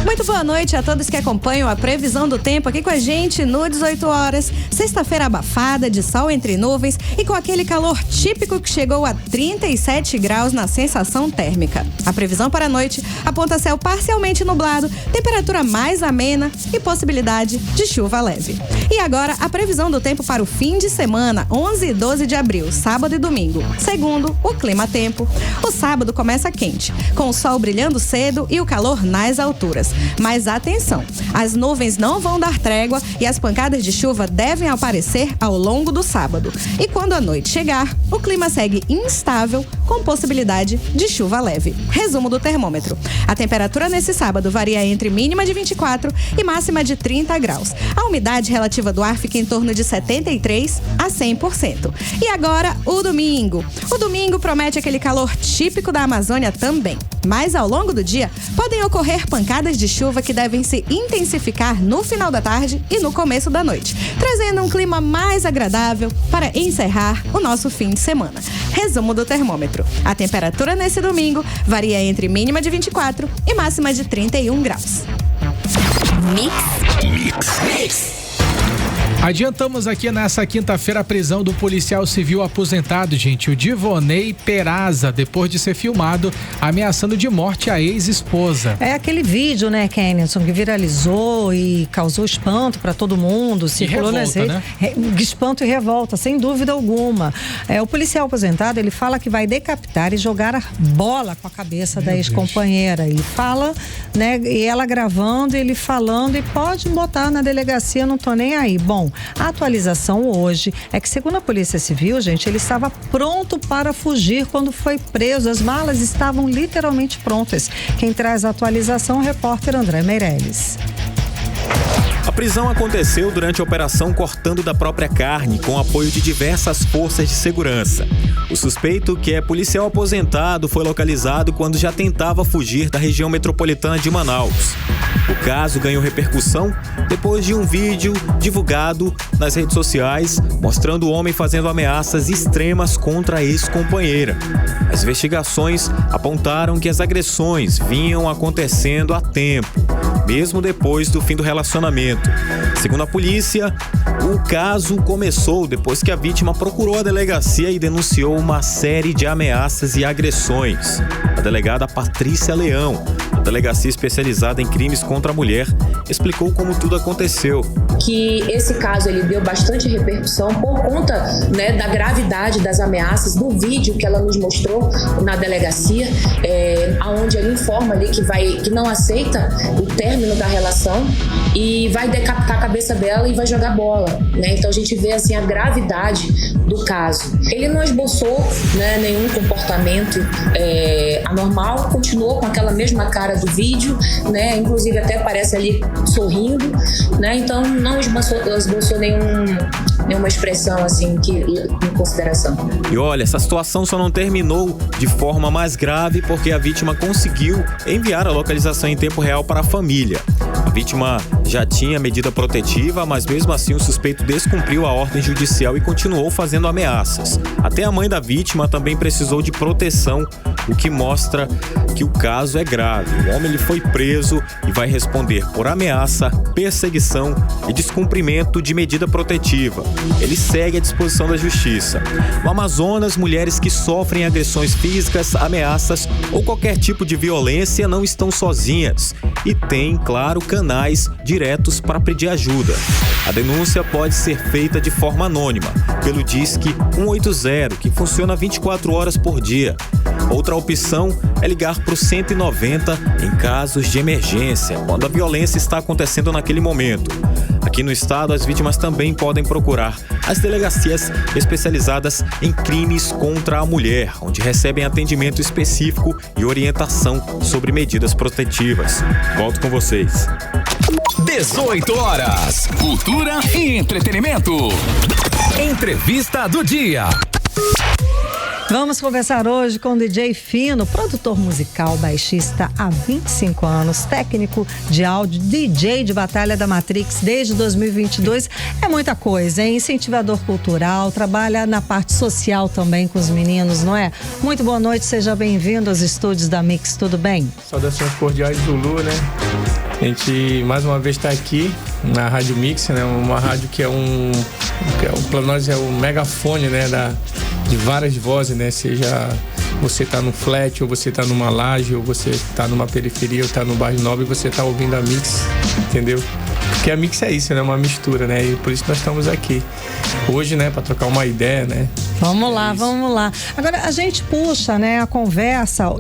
Muito boa noite a todos que acompanham a previsão do tempo aqui com a gente no 18 horas. Sexta-feira abafada, de sol entre nuvens e com aquele calor típico que chegou a 37 graus na sensação térmica. A previsão para a noite aponta céu parcialmente nublado, temperatura mais amena e possibilidade de chuva leve. E agora a previsão do tempo para o fim de semana, 11 e 12 de abril, sábado e domingo. Segundo o Clima-Tempo, o sábado começa quente, com o sol brilhando cedo e o calor nas alturas. Mas atenção, as nuvens não vão dar trégua e as pancadas de chuva devem aparecer ao longo do sábado. E quando a noite chegar, o clima segue instável, com possibilidade de chuva leve. Resumo do termômetro. A temperatura nesse sábado varia entre mínima de 24 e máxima de 30 graus. A umidade relativa do ar fica em torno de 73% a 100%. E agora, o domingo. O domingo promete aquele calor típico da Amazônia também. Mas ao longo do dia, podem ocorrer pancadas de chuva que devem se intensificar no final da tarde e no começo da noite, trazendo um clima mais agradável para encerrar o nosso fim de semana. Resumo do termômetro. A temperatura nesse domingo varia entre mínima de 24 e máxima de 31 graus. Mix. Adiantamos aqui nessa quinta-feira a prisão do policial civil aposentado, gente, o Divonei Peraza, depois de ser filmado ameaçando de morte a ex-esposa. É aquele vídeo, né, Kennedy, que viralizou e causou espanto para todo mundo, circulou nas redes, né? Espanto e revolta, sem dúvida alguma. O policial aposentado, ele fala que vai decapitar e jogar a bola com a cabeça da ex-companheira. Ele fala, né, e ela gravando, ele falando, e pode botar na delegacia, não tô nem aí. Bom, a atualização hoje é que, segundo a Polícia Civil, gente, ele estava pronto para fugir quando foi preso. As malas estavam literalmente prontas. Quem traz a atualização é o repórter André Meirelles. A prisão aconteceu durante a operação Cortando da Própria Carne, com apoio de diversas forças de segurança. O suspeito, que é policial aposentado, foi localizado quando já tentava fugir da região metropolitana de Manaus. O caso ganhou repercussão depois de um vídeo divulgado nas redes sociais mostrando o homem fazendo ameaças extremas contra a ex-companheira. As investigações apontaram que as agressões vinham acontecendo há tempo, mesmo depois do fim do relacionamento. Segundo a polícia, o caso começou depois que a vítima procurou a delegacia e denunciou uma série de ameaças e agressões. A delegada Patrícia Leão, da delegacia especializada em crimes contra a mulher, explicou como tudo aconteceu. Que esse caso ele deu bastante repercussão por conta, né, da gravidade das ameaças, do vídeo que ela nos mostrou na delegacia, onde ela informa ali que não aceita o término da relação e vai decapitar a cabeça dela e vai jogar bola, né? Então a gente vê assim a gravidade do caso. Ele não esboçou, né, nenhum comportamento anormal, continuou com aquela mesma cara do vídeo, né? Inclusive até parece ali sorrindo, né? Então não esboçou nenhuma expressão assim em consideração. E olha, essa situação só não terminou de forma mais grave porque a vítima conseguiu enviar a localização em tempo real para a família. A vítima já tinha medida protetiva, mas mesmo assim o suspeito descumpriu a ordem judicial e continuou fazendo ameaças. Até a mãe da vítima também precisou de proteção, o que mostra que o caso é grave. O homem ele foi preso e vai responder por ameaça, perseguição e descumprimento de medida protetiva. Ele segue à disposição da justiça. No Amazonas, mulheres que sofrem agressões físicas, ameaças ou qualquer tipo de violência não estão sozinhas e têm, claro, canais diretos para pedir ajuda. A denúncia pode ser feita de forma anônima, pelo Disque 180, que funciona 24 horas por dia. Outra opção é ligar para o 190 em casos de emergência, quando a violência está acontecendo naquele momento. Aqui no estado, as vítimas também podem procurar as delegacias especializadas em crimes contra a mulher, onde recebem atendimento específico e orientação sobre medidas protetivas. Volto com vocês. 18 horas. Cultura e entretenimento. Entrevista do dia. Vamos conversar hoje com o DJ Fino, produtor musical, baixista há 25 anos, técnico de áudio, DJ de Batalha da Matrix desde 2022. É muita coisa, é incentivador cultural, trabalha na parte social também com os meninos, não é? Muito boa noite, seja bem-vindo aos estúdios da Mix, tudo bem? Saudações cordiais do Lu, né? A gente mais uma vez está aqui na Rádio Mix, né? Uma rádio que para nós é o megafone, né? De várias vozes, né? Seja você tá no flat, ou você tá numa laje, ou você tá numa periferia, ou tá no bairro nobre, você tá ouvindo a Mix, entendeu? Porque a Mix é isso, né? Uma mistura, né? E por isso nós estamos aqui hoje, né? Para trocar uma ideia, né? Vamos lá. Agora, a gente puxa, né, a conversa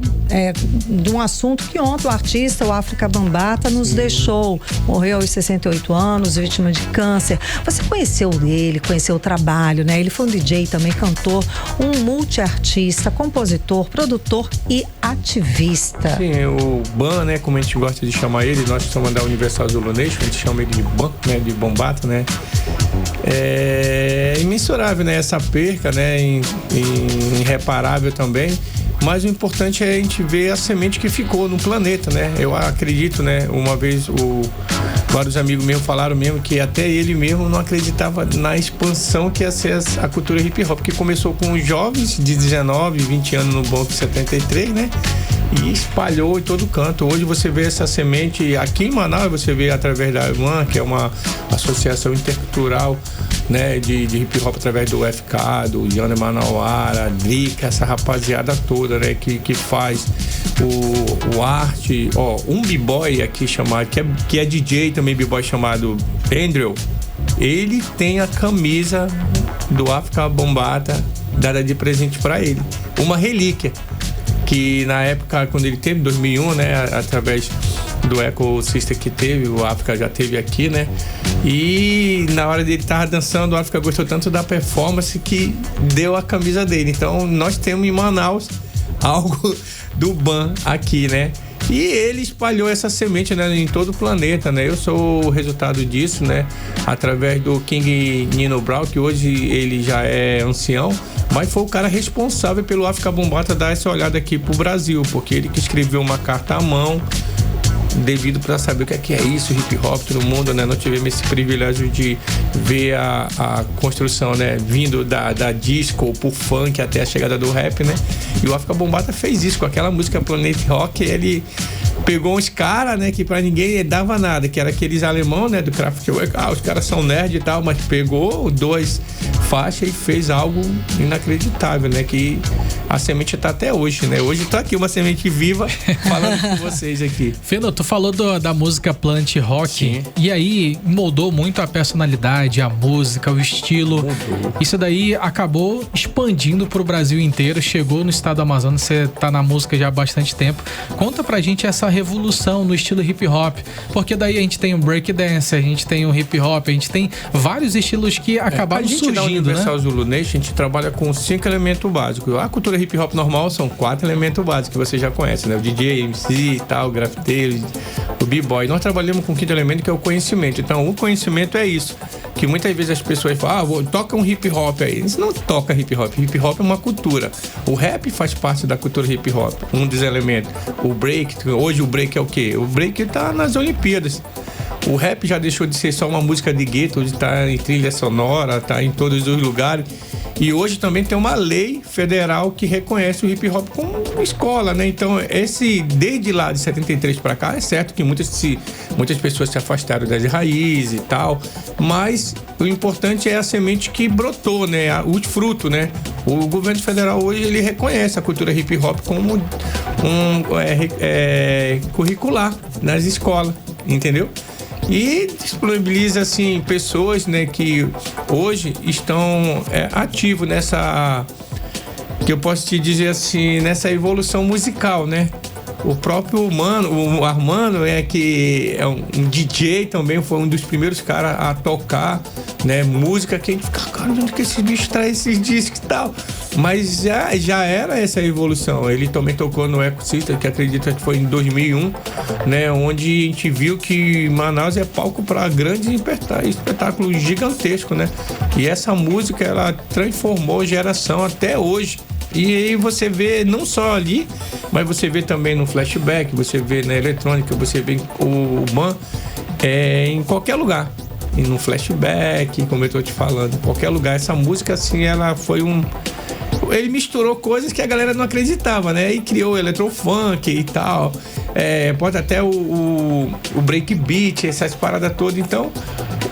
de um assunto que ontem o artista, o África Bambaataa, nos deixou. Morreu aos 68 anos, vítima de câncer. Você conheceu ele, conheceu o trabalho, né? Ele foi um DJ também, cantor, um multiartista, compositor, produtor e ativista. Sim, o Ban, né, como a gente gosta de chamar ele, nós somos da Universal Zulu Nation, a gente chama ele de Ban, né, de Bambaataa, né? É imensurável, né, essa perca, né, irreparável também, mas o importante é a gente ver a semente que ficou no planeta, né? Eu acredito, né, uma vez vários amigos meus falaram mesmo que até ele mesmo não acreditava na expansão que ia ser a cultura hip hop, que começou com os jovens de 19, 20 anos no Banco 73, né? E espalhou em todo canto. Hoje você vê essa semente aqui em Manaus, você vê através da UAN, que é uma associação intercultural, né, de hip hop, através do FK, do Jana Manauara, Drica, essa rapaziada toda, né, que faz o arte, um b-boy aqui chamado, que é DJ também, b-boy, chamado Andrew. Ele tem a camisa do África Bambaataa dada de presente para ele, uma relíquia que na época, quando ele teve, em 2001, né, através do Eco Sister que teve, o África já teve aqui, né, e na hora dele tava dançando, o África gostou tanto da performance que deu a camisa dele. Então nós temos em Manaus algo do Ban aqui, né, e ele espalhou essa semente, né, em todo o planeta, né. Eu sou o resultado disso, né, através do King Nino Brown, que hoje ele já é ancião, mas foi o cara responsável pelo África Bambaataa dar essa olhada aqui pro Brasil, porque ele que escreveu uma carta à mão, devido para saber o que é isso, hip hop, todo mundo, né? Nós tivemos esse privilégio de ver a construção, né, vindo da disco pro funk até a chegada do rap, né? E o África Bambaataa fez isso com aquela música Planet Rock. Ele pegou uns caras, né, que pra ninguém dava nada, que era aqueles alemão, né, do Kraftwerk. Os caras são nerd e tal, mas pegou 2 faixas e fez algo inacreditável, né, que a semente tá até hoje, né? Hoje tá aqui uma semente viva falando com vocês aqui. Fino, tu falou da música Planet Rock. Sim. E aí moldou muito a personalidade, a música, o estilo. Mudou. Isso daí acabou expandindo pro Brasil inteiro, chegou no estado do Amazonas, você tá na música já há bastante tempo. Conta pra gente essa revolução no estilo hip hop, porque daí a gente tem o breakdance, a gente tem o hip hop, a gente tem vários estilos que acabaram surgindo, né? A gente da Universal Zulu Nation, a gente trabalha com 5 elementos básicos. A cultura hip hop normal são 4 elementos básicos que você já conhece, né? O DJ, MC e tal, o grafiteiro, o b-boy. Nós trabalhamos com o 5º elemento, que é o conhecimento. Então, o conhecimento é isso, que muitas vezes as pessoas falam, toca um hip hop aí. Isso não toca hip hop. Hip hop é uma cultura. O rap faz parte da cultura hip hop, um dos elementos. O break, hoje o break é o quê? O break tá nas Olimpíadas. O rap já deixou de ser só uma música de gueto, hoje tá em trilha sonora, tá em todos os lugares. E hoje também tem uma lei federal que reconhece o hip hop como escola, né? Então, desde lá de 73 para cá, é certo que muitas pessoas se afastaram das raízes e tal, mas o importante é a semente que brotou, né? O fruto, né? O governo federal hoje, ele reconhece a cultura hip hop como curricular nas escolas, entendeu? E disponibiliza, assim, pessoas, né, que hoje estão ativos nessa, que eu posso te dizer assim, nessa evolução musical, né? O próprio o Armando, que é um DJ também, foi um dos primeiros caras a tocar, né, música, que a gente fica, cara, onde que esses bichos trazem esses discos e tal? Mas já era essa evolução. Ele também tocou no Eco Sister, que acredito que foi em 2001, né, onde a gente viu que Manaus é palco para grandes espetáculos gigantescos, né? E essa música, ela transformou a geração até hoje. E aí você vê não só ali, mas você vê também no flashback, você vê na eletrônica, você vê o ban em qualquer lugar. E no flashback, como eu tô te falando, em qualquer lugar. Essa música, assim, ela foi ele misturou coisas que a galera não acreditava, né? E criou o electrofunk e tal. Pode até o breakbeat, essas paradas todas. Então,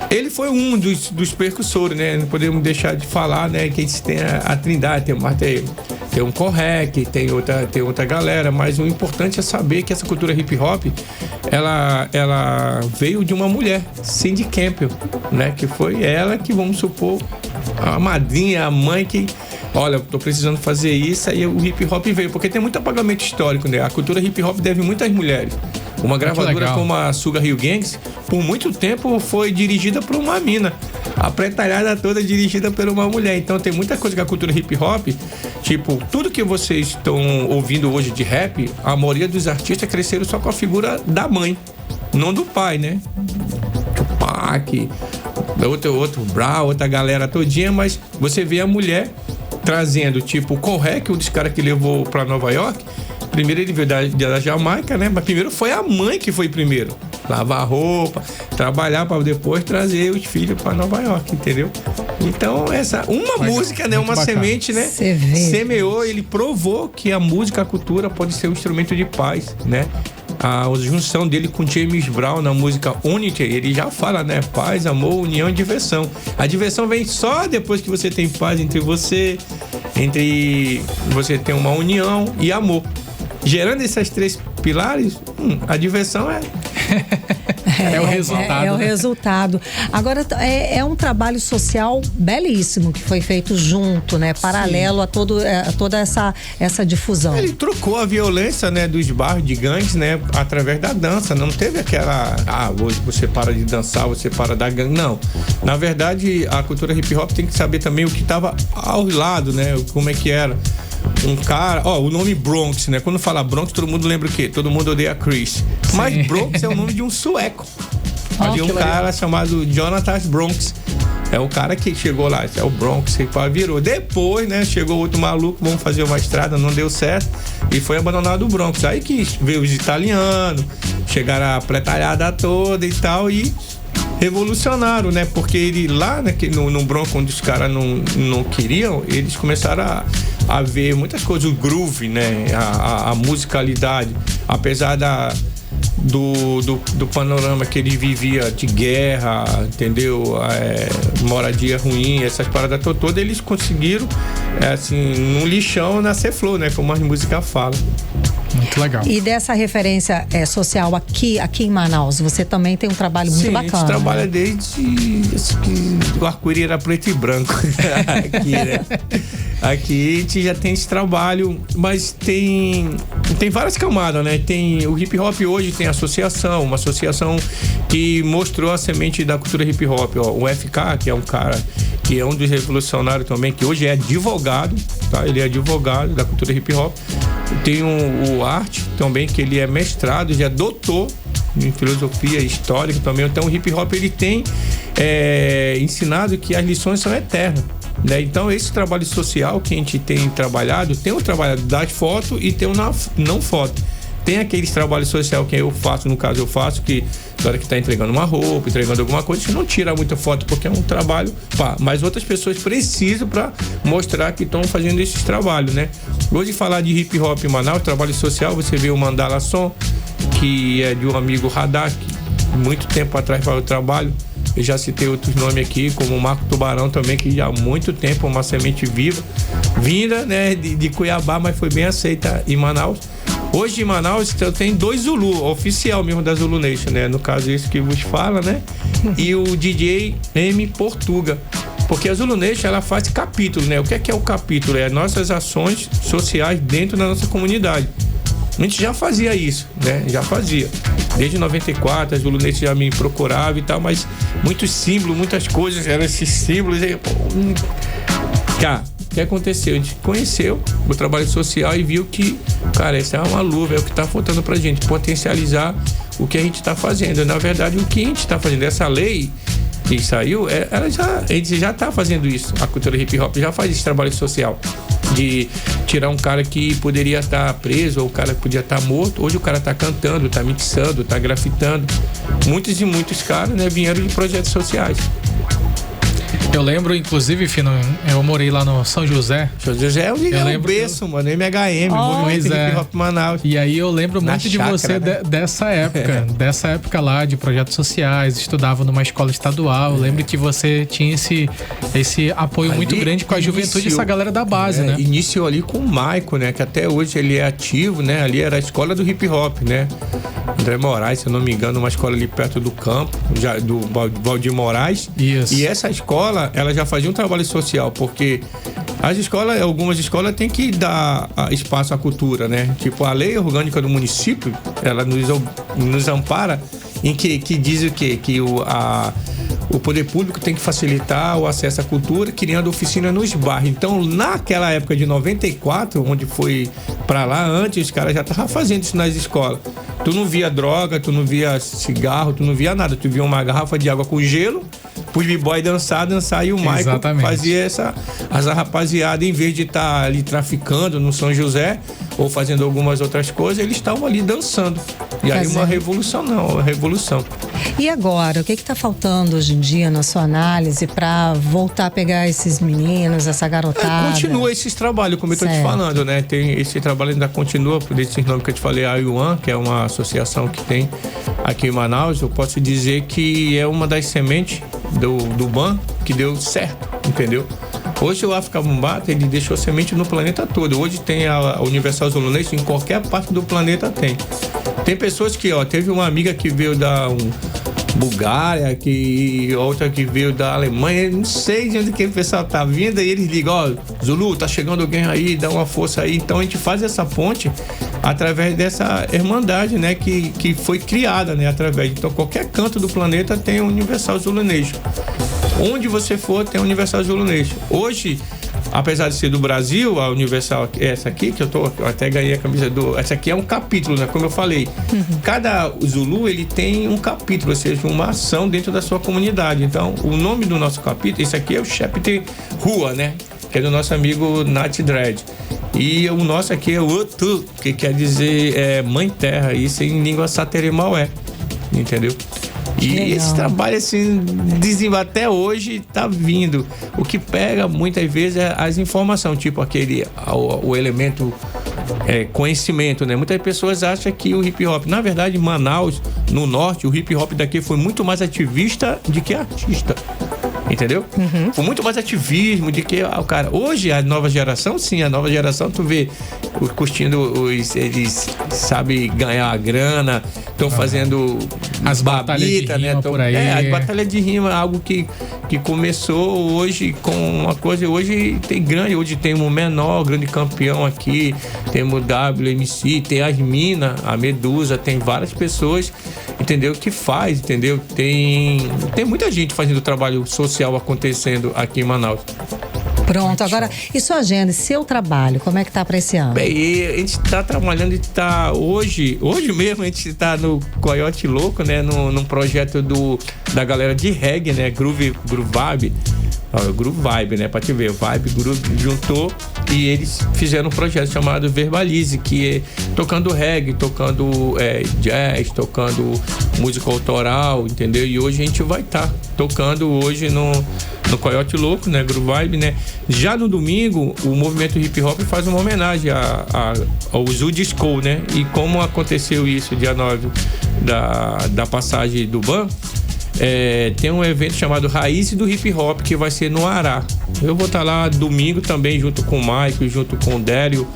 ele foi um dos percussores, né? Não podemos deixar de falar, né? Que a gente tem a trindade, tem um Correc, tem outra galera. Mas o importante é saber que essa cultura hip hop, ela veio de uma mulher, Cindy Campbell, né? Que foi ela que, vamos supor, a madrinha, a mãe que... Olha, tô precisando fazer isso, aí o hip hop veio, porque tem muito apagamento histórico, né? A cultura hip hop deve muitas mulheres. Uma gravadora como a Sugar Hill Gangs, por muito tempo foi dirigida por uma mina. A pretalhada toda dirigida por uma mulher. Então tem muita coisa que a cultura hip hop, tipo, tudo que vocês estão ouvindo hoje de rap, a maioria dos artistas cresceram só com a figura da mãe, não do pai, né? Tupac, outro Brown, outra galera todinha, mas você vê a mulher trazendo, tipo, o Correc, um dos caras que levou pra Nova York. Primeiro ele veio da Jamaica, né? Mas primeiro foi a mãe que foi primeiro. Lavar roupa, trabalhar pra depois trazer os filhos pra Nova York, entendeu? Então, música, né? Uma bacana. Semente, né? Semeou, ele provou que a música, a cultura pode ser um instrumento de paz, né? A junção dele com James Brown na música Unity, ele já fala, né? Paz, amor, união e diversão. A diversão vem só depois que você tem paz entre você tem uma união e amor. Gerando esses três pilares, a diversão é o resultado. É o resultado. Agora, é um trabalho social belíssimo que foi feito junto, né? Paralelo a toda essa difusão. Ele trocou a violência, né, dos bairros de gangues, né, através da dança. Não teve aquela, hoje você para de dançar, você para da gangue. Não. Na verdade, a cultura hip hop tem que saber também o que estava ao lado, né? Como é que era. Um cara, o nome Bronx, né? Quando fala Bronx, todo mundo lembra o quê? Todo mundo odeia Chris. Sim. Mas Bronx é o nome de um sueco. De um cara chamado Jonathan Bronx. É o cara que chegou lá, é o Bronx, que virou. Depois, né, chegou outro maluco, vamos fazer uma estrada, não deu certo, e foi abandonado o Bronx. Aí que veio os italianos, chegaram a pretalhada toda e tal, e revolucionaram, né? Porque ele lá, né, no Bronx, onde os caras não queriam, eles começaram a ver muitas coisas, o groove, né? A musicalidade, apesar do panorama que ele vivia de guerra, entendeu? Moradia ruim, essas paradas todas, eles conseguiram, assim, num lixão nascer flor, né? Como a música fala. Muito legal. E dessa referência social aqui em Manaus, você também tem um trabalho muito bacana. A gente trabalha desde que o arco-íris era preto e branco. Aqui, né? Aqui a gente já tem esse trabalho, mas tem várias camadas, né? Tem o hip hop hoje, tem uma associação que mostrou a semente da cultura hip hop. O FK, que é um cara que é um dos revolucionários também, que hoje é advogado, tá? Ele é advogado da cultura hip hop. Tem o Art também, que ele é mestrado, já é doutor em filosofia histórica também. Então o hip hop ele tem ensinado que as lições são eternas, né? Então esse trabalho social que a gente tem trabalhado, tem o trabalho das fotos e tem o não foto. Tem aqueles trabalhos sociais que eu faço, no caso eu faço, que na hora que tá entregando uma roupa, entregando alguma coisa, você não tira muita foto porque é um trabalho, mas outras pessoas precisam para mostrar que estão fazendo esses trabalhos, né? Hoje falar de hip hop em Manaus, trabalho social, você vê o Mandala Som, que é de um amigo Radar, que muito tempo atrás faz o trabalho. Eu já citei outros nomes aqui, como o Marco Tubarão também, que já há muito tempo é uma semente vinda, né, de Cuiabá, mas foi bem aceita em Manaus. Hoje em Manaus tem 2 Zulu, oficial mesmo da Zulu Nation, né? No caso esse que vos fala, né? E o DJ M Portuga. Porque a Zulu Nation, ela faz capítulo, né? O que é o capítulo? É nossas ações sociais dentro da nossa comunidade. A gente já fazia isso, né? Já fazia. Desde 94, a Zulu Nation já me procurava e tal, mas muitos símbolos, muitas coisas, eram esses símbolos. Cara, o que aconteceu? A gente conheceu o trabalho social e viu que, cara, essa é uma luva, é o que está faltando pra gente, potencializar o que a gente está fazendo. Na verdade, o que a gente está fazendo, essa lei que saiu, a gente já está fazendo isso. A cultura hip hop já faz esse trabalho social. de tirar um cara que poderia estar preso ou o cara que podia estar morto. Hoje o cara está cantando, está mixando, está grafitando. Muitos e muitos caras, né, vieram de projetos sociais. Eu lembro, inclusive, Fino, eu morei lá no São José. São José é o berço, mano, MHM, Movimento Hip Hop Manaus. E aí eu lembro muito de você, né? Dessa época lá, de projetos sociais, estudava numa escola estadual. Eu lembro que você tinha esse apoio ali, muito grande com a juventude, essa galera da base, né? Iniciou ali com o Maico, né? Que até hoje ele é ativo, né? Ali era a escola do hip hop, né? André Moraes, se eu não me engano, uma escola ali perto do campo, do Valdir Moraes. Isso. E essa escola, ela já fazia um trabalho social, porque algumas escolas têm que dar espaço à cultura, né? Tipo, a lei orgânica do município, ela nos ampara em que diz o quê? Que o poder público tem que facilitar o acesso à cultura, criando oficina nos bairros. Então, naquela época de 94, onde foi pra lá, antes, os caras já estavam fazendo isso nas escolas. Tu não via droga, tu não via cigarro, tu não via nada. Tu via uma garrafa de água com gelo, os b-boy dançar e o Michael fazia as rapaziada, em vez de estar ali traficando no São José ou fazendo algumas outras coisas, eles estavam ali dançando. E aí uma revolução. E agora, o que está faltando hoje em dia na sua análise para voltar a pegar esses meninos, essa garotada? Continua esses trabalhos, como eu estou te falando, né? Tem esse trabalho ainda continua, por esses nomes que eu te falei, a UAN, que é uma associação que tem aqui em Manaus. Eu posso dizer que é uma das sementes do BAN que deu certo, entendeu? Hoje o África Bambata, ele deixou semente no planeta todo. Hoje tem a Universal Zulu Nation, em qualquer parte do planeta tem. Tem pessoas que, teve uma amiga que veio da Bulgária, outra que veio da Alemanha, não sei de onde que o pessoal tá vindo, e eles ligam, Zulu, tá chegando alguém aí, dá uma força aí. Então a gente faz essa ponte através dessa irmandade, né, que foi criada, né, então qualquer canto do planeta tem o Universal Zulu Nation. Onde você for, tem o Universal Zulu Nation. Hoje, apesar de ser do Brasil, a Universal, essa aqui, que eu até ganhei a camisa essa aqui é um capítulo, né? Como eu falei. Cada Zulu, ele tem um capítulo, ou seja, uma ação dentro da sua comunidade. Então, o nome do nosso capítulo, esse aqui é o Chapter Rua, né? Que é do nosso amigo Nat Dread. E o nosso aqui é o Otu, que quer dizer Mãe Terra, isso em língua saterimaué, entendeu? E esse trabalho, assim, até hoje tá vindo. O que pega muitas vezes é as informações, tipo o elemento conhecimento, né? Muitas pessoas acham que o hip hop, na verdade, em Manaus, no norte, o hip hop daqui foi muito mais ativista do que artista. Entendeu? Foi muito mais ativismo de que o cara. Hoje, a nova geração, tu vê curtindo eles sabem ganhar a grana, estão fazendo as batalhas de rima, né? Por aí. As batalhas de rima, algo que começou hoje com uma coisa, hoje tem um menor, grande campeão aqui, temos o WMC, tem as minas, a Medusa, tem várias pessoas, entendeu? Que faz, entendeu? Tem muita gente fazendo trabalho social acontecendo aqui em Manaus. Pronto, agora, e sua agenda, seu trabalho, como é que tá para esse ano? Bem, a gente tá trabalhando, hoje mesmo a gente tá no Coyote Louco, né, num projeto da galera de reggae, né, Groove Vibe, Groove Vibe, né, pra te ver, Vibe, Groove juntou e eles fizeram um projeto chamado Verbalize, que é tocando reggae, tocando jazz, tocando música autoral, entendeu? E hoje a gente vai estar tocando hoje no Coyote Louco, né, Groove Vibe, né? Já no domingo, o movimento hip hop faz uma homenagem ao Zoo Disco, né? E como aconteceu isso dia 9 da passagem do BAN, tem um evento chamado Raízes do Hip Hop, que vai ser no Ará. Eu vou estar lá domingo também, junto com o Maico, junto com o Délio,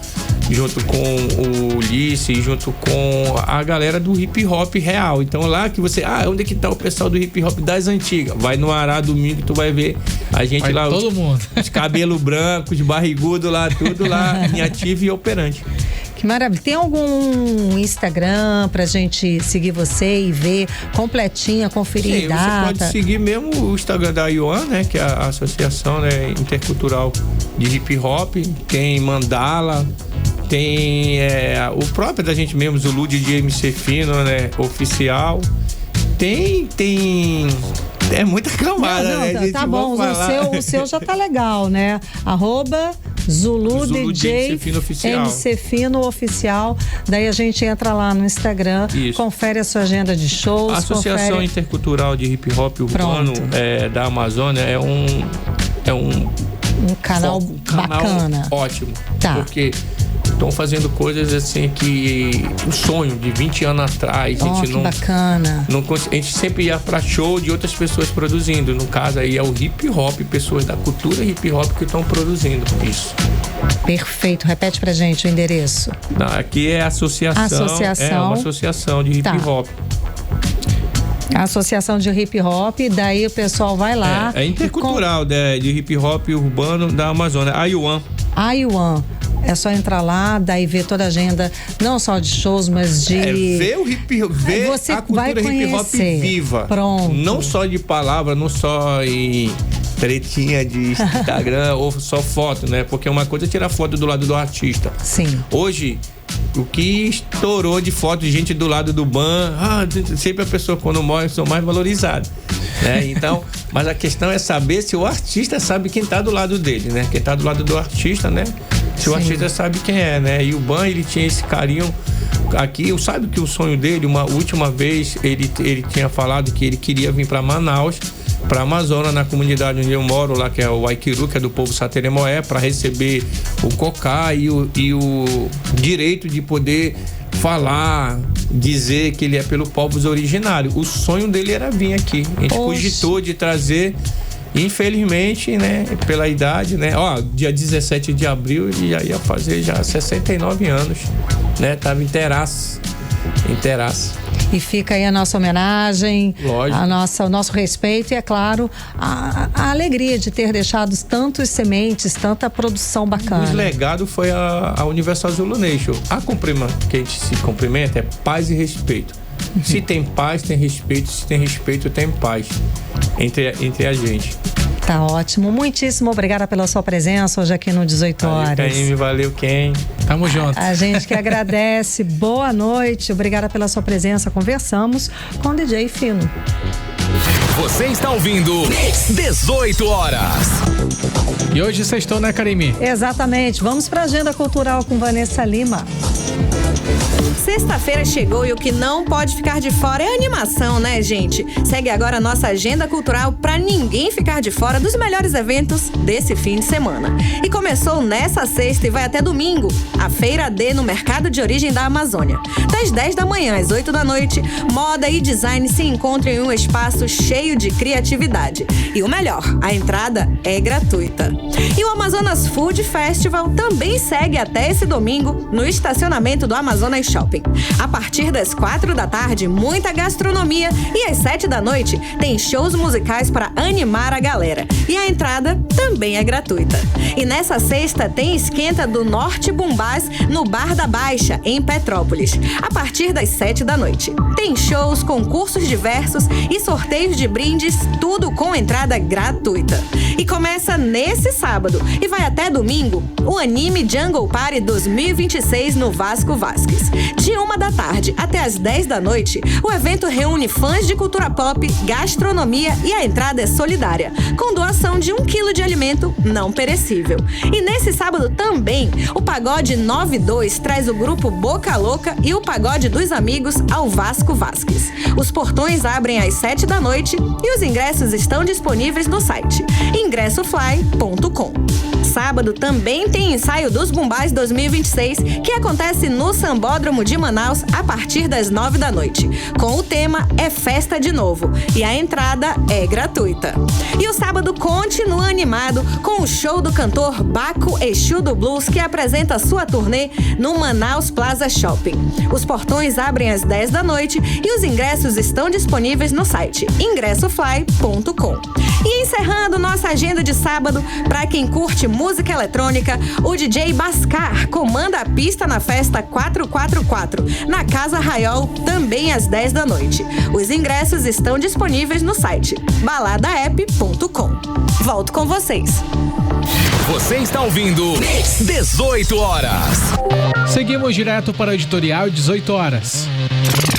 junto com o Ulisses, junto com a galera do hip hop real. Então lá que você, onde é que tá o pessoal do hip hop das antigas? Vai no Ará domingo, tu vai ver a gente vai lá, todo mundo. Os cabelos brancos, barrigudo lá, tudo lá em ativo e operante. Que maravilha. Tem algum Instagram pra gente seguir você e ver completinha, conferir data? Você pode seguir mesmo o Instagram da IOAN, né? Que é a Associação, né, Intercultural de Hip Hop. Tem Mandala, tem o próprio da gente mesmo, Zulu de MC Fino, né? Oficial. Tem muita camada, né? Tá bom, o seu já tá legal, né? Zulu DJ MC Fino Oficial. Daí a gente entra lá no Instagram, confere a sua agenda de shows. A Associação Intercultural de Hip Hop Urbano da Amazônia é um canal bacana. Ótimo. Porque estão fazendo coisas assim que um sonho de 20 anos atrás. Bacana. A gente sempre ia para show de outras pessoas produzindo. No caso aí é o hip hop, pessoas da cultura hip hop que estão produzindo isso. Perfeito. Repete pra gente o endereço. Não, aqui é a associação. É uma associação de hip hop. A Associação de Hip Hop, daí o pessoal vai lá. É intercultural de hip hop urbano da Amazônia, AIUAN. É só entrar lá, daí ver toda a agenda, não só de shows, mas de... ver a cultura hip hop viva. Pronto. Não só de palavra, não só em tretinha de Instagram ou só foto, né? Porque uma coisa é tirar foto do lado do artista. Sim. Hoje, o que estourou de foto de gente do lado do ban, sempre a pessoa quando morre são mais valorizadas, né? Então, mas a questão é saber se o artista sabe quem tá do lado dele, né? Quem tá do lado do artista, né? Se o artista sabe quem é, né? E o ban, ele tinha esse carinho aqui. Eu sabe que o sonho dele, uma última vez, ele tinha falado que ele queria vir para Manaus, para Amazônia, na comunidade onde eu moro lá, que é o Aiquiru, que é do povo Sateremoé, para receber o cocá e o direito de poder falar, dizer que ele é pelo povos originário. O sonho dele era vir aqui. A gente cogitou de trazer. Infelizmente, né, pela idade, né, dia 17 de abril ele já ia fazer já 69 anos, né, tava inteiraço. E fica aí a nossa homenagem, lógico, o nosso respeito e, é claro, a alegria de ter deixado tantas sementes, tanta produção bacana. O legado foi a Universal Zulu Nation. A cumprimento que a gente se cumprimenta é paz e respeito. Se tem paz, tem respeito. Se tem respeito, tem paz entre a gente. Tá ótimo. Muitíssimo obrigada pela sua presença hoje aqui no 18 Horas. Valeu, Ken. Tamo junto. A gente que agradece. Boa noite. Obrigada pela sua presença. Conversamos com o DJ Fino. Você está ouvindo 18 Horas. E hoje sextou, né, Karime? Exatamente. Vamos para a agenda cultural com Vanessa Lima. Sexta-feira chegou e o que não pode ficar de fora é a animação, né, gente? Segue agora a nossa agenda cultural pra ninguém ficar de fora dos melhores eventos desse fim de semana. E começou nessa sexta e vai até domingo, a Feira D no Mercado de Origem da Amazônia. Das 10 da manhã às 8 da noite, moda e design se encontram em um espaço cheio de criatividade. E o melhor, a entrada é gratuita. E o Amazonas Food Festival também segue até esse domingo no estacionamento do Amazonas Shopping. A partir das 4 da tarde, muita gastronomia e às 7 da noite tem shows musicais para animar a galera. E a entrada também é gratuita. E nessa sexta tem esquenta do Norte Bumbás no Bar da Baixa, em Petrópolis, a partir das 7 da noite. Tem shows, concursos diversos e sorteios de brindes, tudo com entrada gratuita. E começa nesse sábado e vai até domingo o Anime Jungle Party 2026 no Vasco Vasques. De 1 da tarde até as 10 da noite, o evento reúne fãs de cultura pop, gastronomia e a entrada é solidária, com doação de 1 quilo de alimento não perecível. E nesse sábado também, o Pagode 92 traz o grupo Boca Louca e o Pagode dos Amigos ao Vasco Vasques. Os portões abrem às 7 da noite e os ingressos estão disponíveis no site ingressofly.com. Sábado também tem ensaio dos Bumbás 2026, que acontece no Sambódromo de Manaus a partir das 9 da noite. Com o tema É Festa de Novo e a entrada é gratuita. E o sábado continua animado com o show do cantor Baco Exu do Blues, que apresenta sua turnê no Manaus Plaza Shopping. Os portões abrem às 10 da noite e os ingressos estão disponíveis no site ingressofly.com. E encerrando nossa agenda de sábado, para quem curte música eletrônica, o DJ Bascar comanda a pista na festa 444, na Casa Raiol, também às 10 da noite. Os ingressos estão disponíveis no site baladaep.com. Volto com vocês. Você está ouvindo 18 Horas. Seguimos direto para o editorial 18 Horas.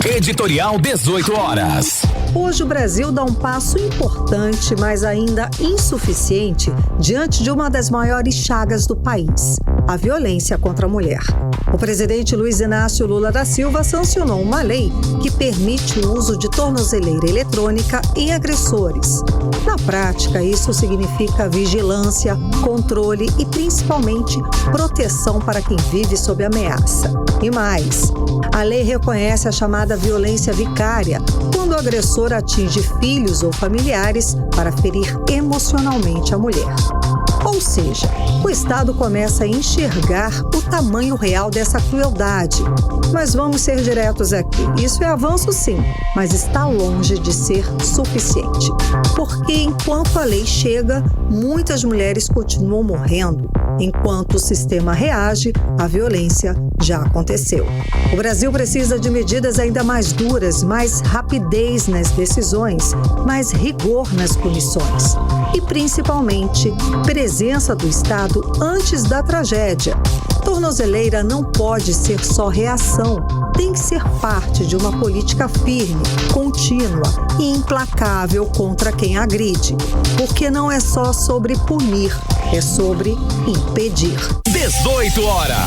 Editorial 18 Horas. Hoje o Brasil dá um passo importante, mas ainda insuficiente, diante de uma das maiores chagas do país, a violência contra a mulher. O presidente Luiz Inácio Lula da Silva sancionou uma lei que permite o uso de tornozeleira eletrônica em agressores. Na prática, isso significa vigilância, controle e, principalmente, proteção para quem vive sob ameaça. E mais, a lei reconhece a chamada violência vicária, quando o agressor atinge filhos ou familiares para ferir emocionalmente a mulher. Ou seja, o Estado começa a enxergar o tamanho real dessa crueldade. Mas vamos ser diretos aqui. Isso é avanço sim, mas está longe de ser suficiente. Porque enquanto a lei chega, muitas mulheres continuam morrendo. Enquanto o sistema reage, a violência já aconteceu. O Brasil precisa de medidas ainda mais duras, mais rapidez nas decisões, mais rigor nas punições. E, principalmente, presença do Estado antes da tragédia. Tornozeleira não pode ser só reação, tem que ser parte de uma política firme, contínua e implacável contra quem agride. Porque não é só sobre punir, é sobre impedir. 18 horas.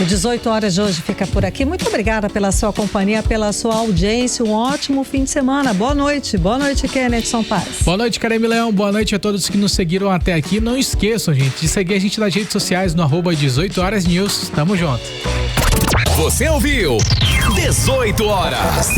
O 18 horas de hoje fica por aqui. Muito obrigada pela sua companhia, pela sua audiência. Um ótimo fim de semana. Boa noite. Boa noite, Kennedson Paz. Boa noite, Karime Leão. Boa noite a todos que nos seguiram até aqui. Não esqueçam, gente, de seguir a gente nas redes sociais no @18horasnews. Tamo junto. Você ouviu 18 horas.